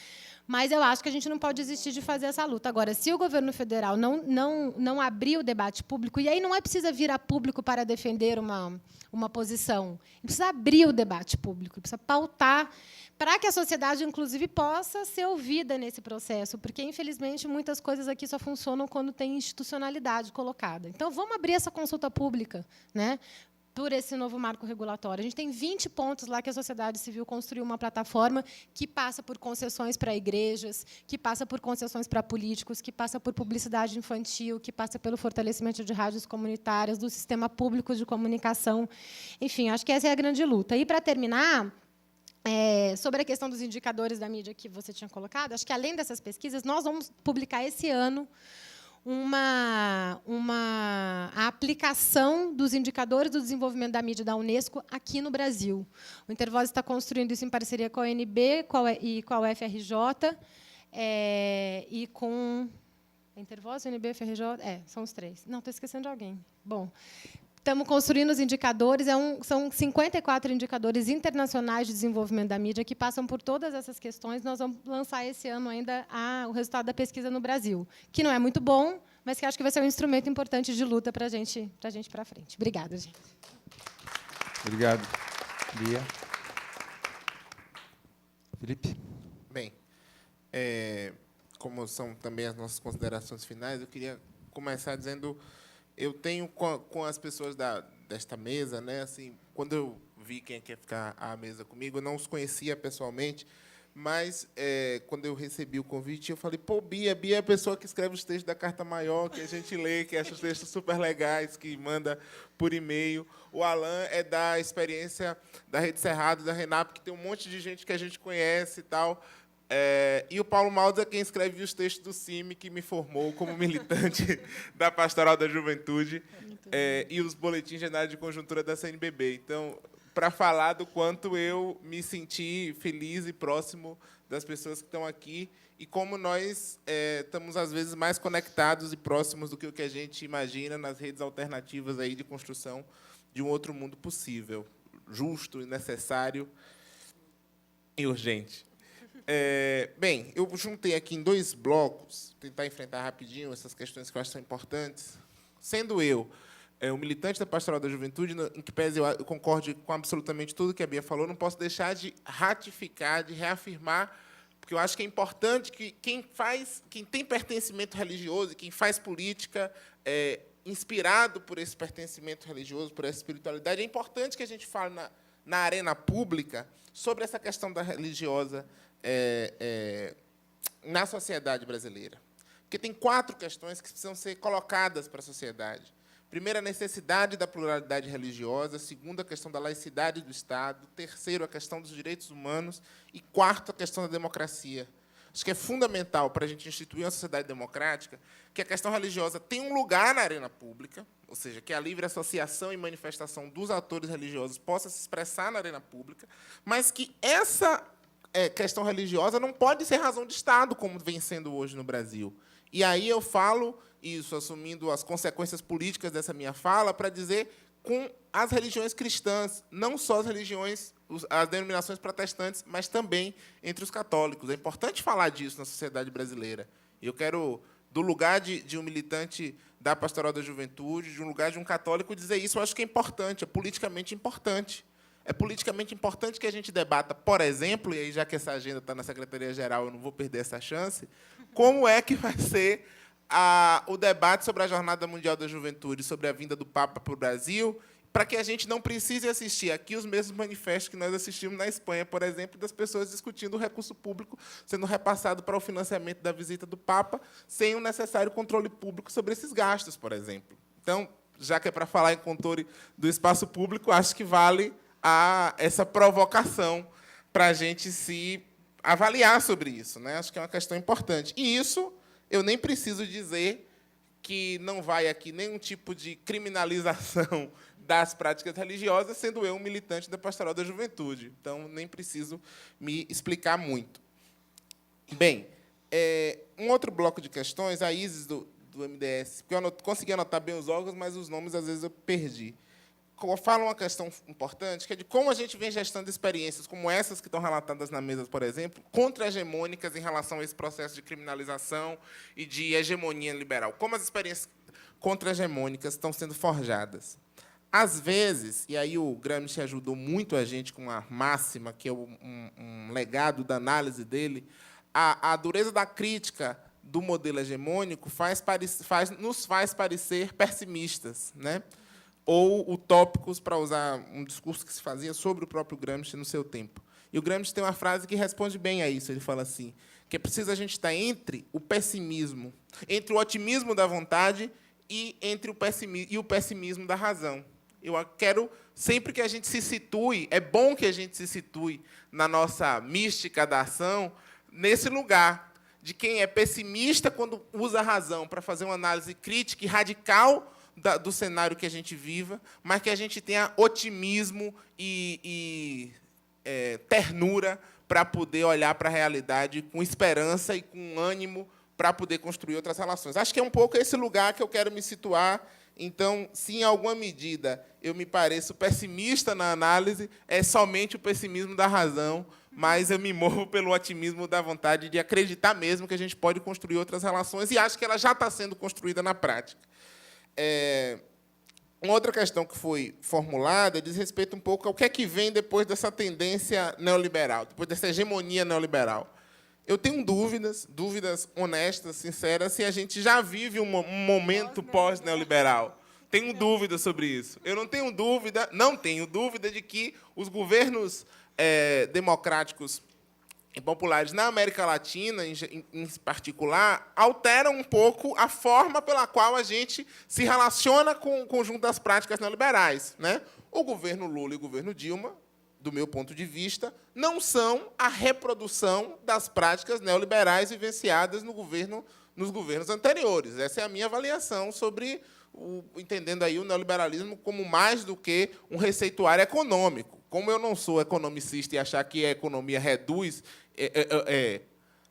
Mas eu acho que a gente não pode desistir de fazer essa luta. Agora, se o governo federal não abrir o debate público, e aí não precisa vir a público para defender uma posição, precisa abrir o debate público, precisa pautar para que a sociedade, inclusive, possa ser ouvida nesse processo, porque, infelizmente, muitas coisas aqui só funcionam quando tem institucionalidade colocada. Então, vamos abrir essa consulta pública, né, por esse novo marco regulatório. A gente tem 20 pontos lá que a sociedade civil construiu uma plataforma que passa por concessões para igrejas, que passa por concessões para políticos, que passa por publicidade infantil, que passa pelo fortalecimento de rádios comunitárias, do sistema público de comunicação. Enfim, acho que essa é a grande luta. E, para terminar, sobre a questão dos indicadores da mídia que você tinha colocado, acho que, além dessas pesquisas, nós vamos publicar esse ano a aplicação dos indicadores do desenvolvimento da mídia da Unesco aqui no Brasil. O Intervoz está construindo isso em parceria com a ONB e com a UFRJ, e com a Intervoz, a ONB, a UFRJ, são os três. Não, estou esquecendo de alguém. Bom, estamos construindo os indicadores, são 54 indicadores internacionais de desenvolvimento da mídia que passam por todas essas questões. Nós vamos lançar esse ano ainda o resultado da pesquisa no Brasil, que não é muito bom, mas que acho que vai ser um instrumento importante de luta para a gente ir para frente. Obrigada, gente. Obrigado. Bia. Felipe. Bem, como são também as nossas considerações finais, eu queria começar dizendo: eu tenho com as pessoas desta mesa, né, assim, quando eu vi quem quer ficar à mesa comigo, eu não os conhecia pessoalmente, mas quando eu recebi o convite, eu falei: pô, Bia é a pessoa que escreve os textos da Carta Maior, que a gente lê, que acha os textos super legais, que manda por e-mail. O Alan é da experiência da Rede Cerrado, da Renap, que tem um monte de gente que a gente conhece e tal. E o Paulo Maldes é quem escreve os textos do CIMI, que me formou como militante da Pastoral da Juventude, e os boletins de análise de conjuntura da CNBB. Então, para falar do quanto eu me senti feliz e próximo das pessoas que estão aqui, e como nós estamos, às vezes, mais conectados e próximos do que o que a gente imagina nas redes alternativas aí de construção de um outro mundo possível, justo e necessário e urgente. Bem, eu juntei aqui em 2 blocos, tentar enfrentar rapidinho essas questões que eu acho que são importantes. Sendo eu um militante da Pastoral da Juventude, em que pese eu concorde com absolutamente tudo que a Bia falou, não posso deixar de ratificar, de reafirmar, porque eu acho que é importante que quem tem pertencimento religioso, quem faz política inspirado por esse pertencimento religioso, por essa espiritualidade, é importante que a gente fale na arena pública sobre essa questão da religiosa na sociedade brasileira. Porque tem 4 questões que precisam ser colocadas para a sociedade. Primeiro, a necessidade da pluralidade religiosa. Segundo, a questão da laicidade do Estado. Terceiro, a questão dos direitos humanos. E quarto, a questão da democracia. Acho que é fundamental para a gente instituir uma sociedade democrática que a questão religiosa tenha um lugar na arena pública, ou seja, que a livre associação e manifestação dos atores religiosos possa se expressar na arena pública, mas que essa questão religiosa não pode ser razão de Estado, como vem sendo hoje no Brasil. E aí eu falo isso, assumindo as consequências políticas dessa minha fala, para dizer com as religiões cristãs, não só as denominações protestantes, mas também entre os católicos. É importante falar disso na sociedade brasileira. Eu quero, do lugar de um militante da Pastoral da Juventude, de um lugar de um católico, dizer isso. Eu acho que é importante, é politicamente importante. É politicamente importante que a gente debata, por exemplo, e aí, já que essa agenda está na Secretaria-Geral, eu não vou perder essa chance, como é que vai ser o debate sobre a Jornada Mundial da Juventude, sobre a vinda do Papa para o Brasil, para que a gente não precise assistir aqui os mesmos manifestos que nós assistimos na Espanha, por exemplo, das pessoas discutindo o recurso público sendo repassado para o financiamento da visita do Papa, sem o necessário controle público sobre esses gastos, por exemplo. Então, já que é para falar em controle do espaço público, acho que vale essa provocação para a gente se avaliar sobre isso, né? Acho que é uma questão importante. E isso, eu nem preciso dizer que não vai aqui nenhum tipo de criminalização das práticas religiosas, sendo eu um militante da Pastoral da Juventude. Então, nem preciso me explicar muito. Bem, um outro bloco de questões, a Isis do MDS, porque eu consegui anotar bem os órgãos, mas os nomes, às vezes, eu perdi. Fala uma questão importante, que é de como a gente vem gestando experiências como essas que estão relatadas na mesa, por exemplo, contra-hegemônicas em relação a esse processo de criminalização e de hegemonia liberal. Como as experiências contra-hegemônicas estão sendo forjadas. Às vezes, e aí o Gramsci ajudou muito a gente com uma máxima, que é um legado da análise dele, a dureza da crítica do modelo hegemônico nos faz parecer pessimistas, né? Ou utópicos, para usar um discurso que se fazia sobre o próprio Gramsci no seu tempo. E o Gramsci tem uma frase que responde bem a isso. Ele fala assim, que é preciso a gente estar entre o pessimismo, entre o otimismo da vontade e entre o pessimismo da razão. Eu quero, sempre que a gente se situe, é bom que a gente se situe na nossa mística da ação, nesse lugar de quem é pessimista quando usa a razão para fazer uma análise crítica e radical do cenário que a gente viva, mas que a gente tenha otimismo e ternura para poder olhar para a realidade com esperança e com ânimo para poder construir outras relações. Acho que é um pouco esse lugar que eu quero me situar. Então, se em alguma medida eu me pareço pessimista na análise, é somente o pessimismo da razão, mas eu me movo pelo otimismo da vontade de acreditar mesmo que a gente pode construir outras relações, e acho que ela já está sendo construída na prática. Uma outra questão que foi formulada diz respeito um pouco ao que é que vem depois dessa tendência neoliberal, depois dessa hegemonia neoliberal. Eu tenho dúvidas honestas, sinceras, se a gente já vive um momento pós-neoliberal. Tenho dúvidas sobre isso. Eu não tenho dúvida de que os governos democráticos e populares na América Latina, em particular, alteram um pouco a forma pela qual a gente se relaciona com o conjunto das práticas neoliberais, né? O governo Lula e o governo Dilma, do meu ponto de vista, não são a reprodução das práticas neoliberais vivenciadas nos governos anteriores. Essa é a minha avaliação sobre entendendo aí o neoliberalismo como mais do que um receituário econômico. Como eu não sou economicista e achar que a economia reduz,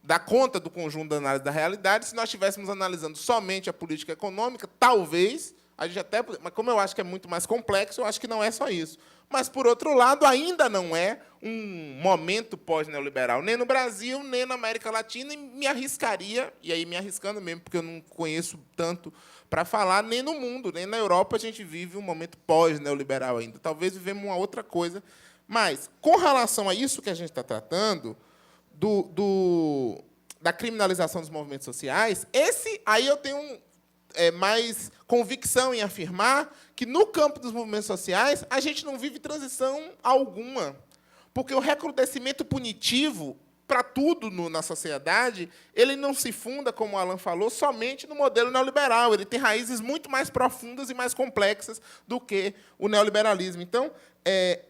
dá conta do conjunto da análise da realidade, se nós estivéssemos analisando somente a política econômica, talvez, a gente até, mas como eu acho que é muito mais complexo, eu acho que não é só isso. Mas, por outro lado, ainda não é um momento pós-neoliberal, nem no Brasil, nem na América Latina, e me arriscaria, e aí me arriscando mesmo, porque eu não conheço tanto para falar, nem no mundo, nem na Europa a gente vive um momento pós-neoliberal ainda. Talvez vivemos uma outra coisa. Mas, com relação a isso que a gente está tratando, da criminalização dos movimentos sociais, aí eu tenho mais convicção em afirmar que, no campo dos movimentos sociais, a gente não vive transição alguma. Porque o recrudescimento punitivo para tudo na sociedade, ele não se funda, como o Alan falou, somente no modelo neoliberal. Ele tem raízes muito mais profundas e mais complexas do que o neoliberalismo. Então,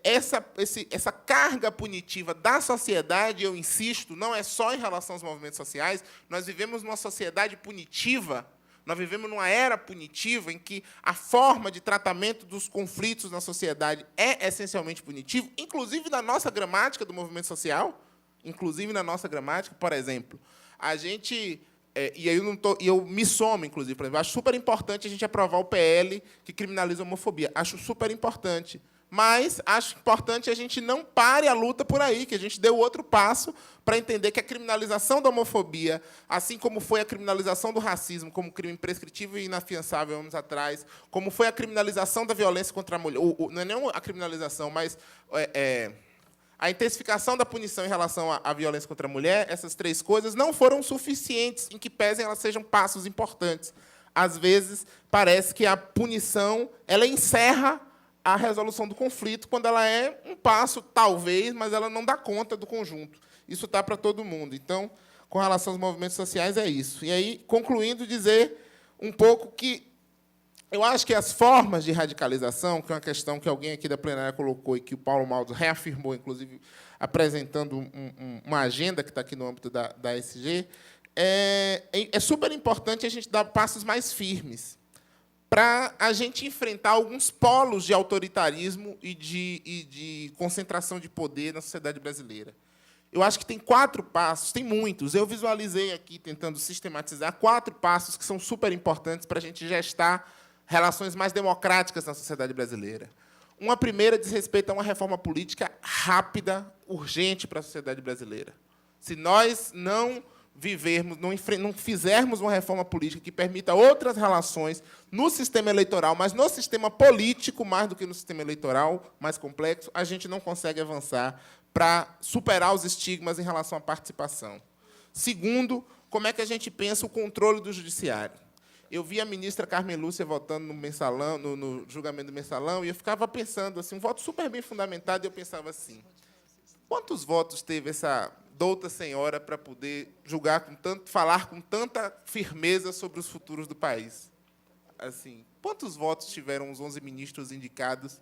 essa carga punitiva da sociedade, eu insisto, não é só em relação aos movimentos sociais. Nós vivemos numa sociedade punitiva, nós vivemos numa era punitiva em que a forma de tratamento dos conflitos na sociedade é essencialmente punitivo, inclusive na nossa gramática do movimento social. Inclusive na nossa gramática, por exemplo, a gente, e aí eu me somo, inclusive, por exemplo, acho super importante a gente aprovar o PL que criminaliza a homofobia. Acho super importante. Mas acho importante a gente não pare a luta por aí, que a gente dê o outro passo para entender que a criminalização da homofobia, assim como foi a criminalização do racismo como crime imprescritível e inafiançável anos atrás, como foi a criminalização da violência contra a mulher, não é nem a criminalização, mas a intensificação da punição em relação à violência contra a mulher, essas três coisas não foram suficientes, em que pesem elas sejam passos importantes. Às vezes, parece que a punição ela encerra a resolução do conflito, quando ela é um passo, talvez, mas ela não dá conta do conjunto. Isso está para todo mundo. Então, com relação aos movimentos sociais, é isso. E aí, concluindo, dizer um pouco que eu acho que as formas de radicalização, que é uma questão que alguém aqui da plenária colocou e que o Paulo Maldo reafirmou, inclusive apresentando uma agenda que está aqui no âmbito da SG, é super importante a gente dar passos mais firmes para a gente enfrentar alguns polos de autoritarismo e de concentração de poder na sociedade brasileira. Eu acho que tem 4 passos, tem muitos. Eu visualizei aqui, tentando sistematizar, 4 passos que são super importantes para a gente gestar relações mais democráticas na sociedade brasileira. Uma primeira diz respeito a uma reforma política rápida, urgente para a sociedade brasileira. Se nós não vivermos, não fizermos uma reforma política que permita outras relações no sistema eleitoral, mas no sistema político, mais do que no sistema eleitoral, mais complexo, a gente não consegue avançar para superar os estigmas em relação à participação. Segundo, como é que a gente pensa o controle do judiciário? Eu vi a ministra Carmen Lúcia votando no mensalão, no julgamento do mensalão, e eu ficava pensando assim, um voto super bem fundamentado, e eu pensava assim, quantos votos teve essa douta senhora para poder falar com tanta firmeza sobre os futuros do país? Assim, quantos votos tiveram os 11 ministros indicados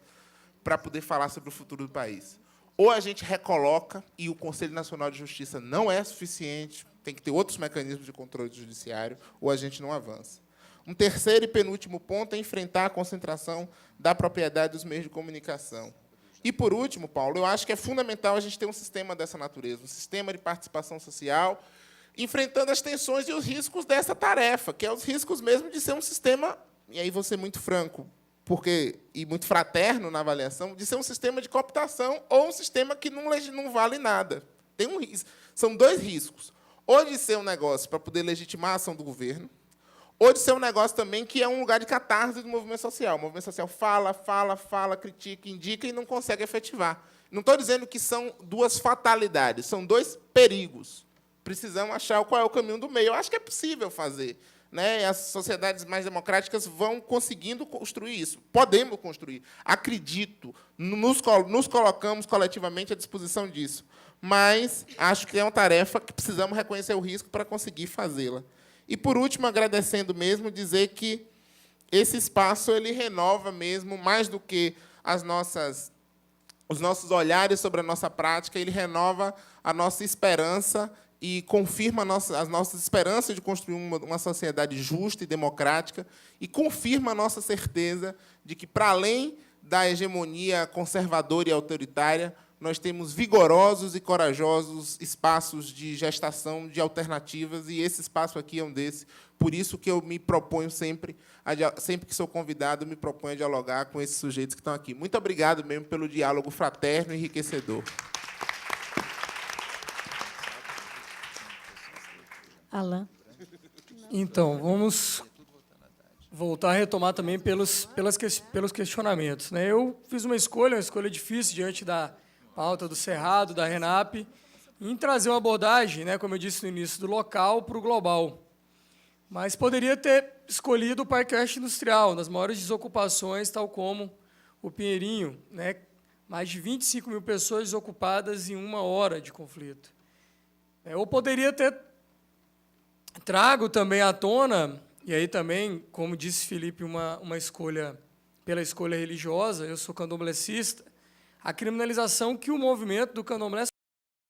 para poder falar sobre o futuro do país? Ou a gente recoloca, e o Conselho Nacional de Justiça não é suficiente, tem que ter outros mecanismos de controle do judiciário, ou a gente não avança. Um terceiro e penúltimo ponto é enfrentar a concentração da propriedade dos meios de comunicação. E, por último, Paulo, eu acho que é fundamental a gente ter um sistema dessa natureza, um sistema de participação social, enfrentando as tensões e os riscos dessa tarefa, que é os riscos mesmo de ser um sistema, e aí vou ser muito franco, e muito fraterno na avaliação, de ser um sistema de cooptação ou um sistema que não vale nada. São 2 riscos. Ou de ser um negócio para poder legitimar a ação do governo, ou de ser um negócio também que é um lugar de catarse do movimento social. O movimento social fala, critica, indica e não consegue efetivar. Não estou dizendo que são 2 fatalidades, são 2 perigos. Precisamos achar qual é o caminho do meio. Eu acho que é possível fazer. Né? As sociedades mais democráticas vão conseguindo construir isso. Podemos construir. Acredito, nos colocamos coletivamente à disposição disso. Mas acho que é uma tarefa que precisamos reconhecer o risco para conseguir fazê-la. E, por último, agradecendo mesmo, dizer que esse espaço ele renova mesmo, mais do que os nossos olhares sobre a nossa prática, ele renova a nossa esperança e confirma as nossas esperanças de construir uma sociedade justa e democrática e confirma a nossa certeza de que, para além da hegemonia conservadora e autoritária, nós temos vigorosos e corajosos espaços de gestação de alternativas, e esse espaço aqui é um desses. Por isso que eu me proponho sempre que sou convidado, me proponho a dialogar com esses sujeitos que estão aqui. Muito obrigado mesmo pelo diálogo fraterno e enriquecedor. Alain. Então, vamos voltar a retomar também pelos questionamentos, né? Eu fiz uma escolha difícil diante da pauta do Cerrado, da RENAP, em trazer uma abordagem, né, como eu disse no início, do local para o global. Mas poderia ter escolhido o Parque Oeste Industrial, nas maiores desocupações, tal como o Pinheirinho, né? Mais de 25 mil pessoas desocupadas em 1 hora de conflito. Ou poderia ter trago também à tona, e aí também, como disse Felipe, uma escolha pela escolha religiosa, eu sou candomblessista, a criminalização que o movimento do candomblé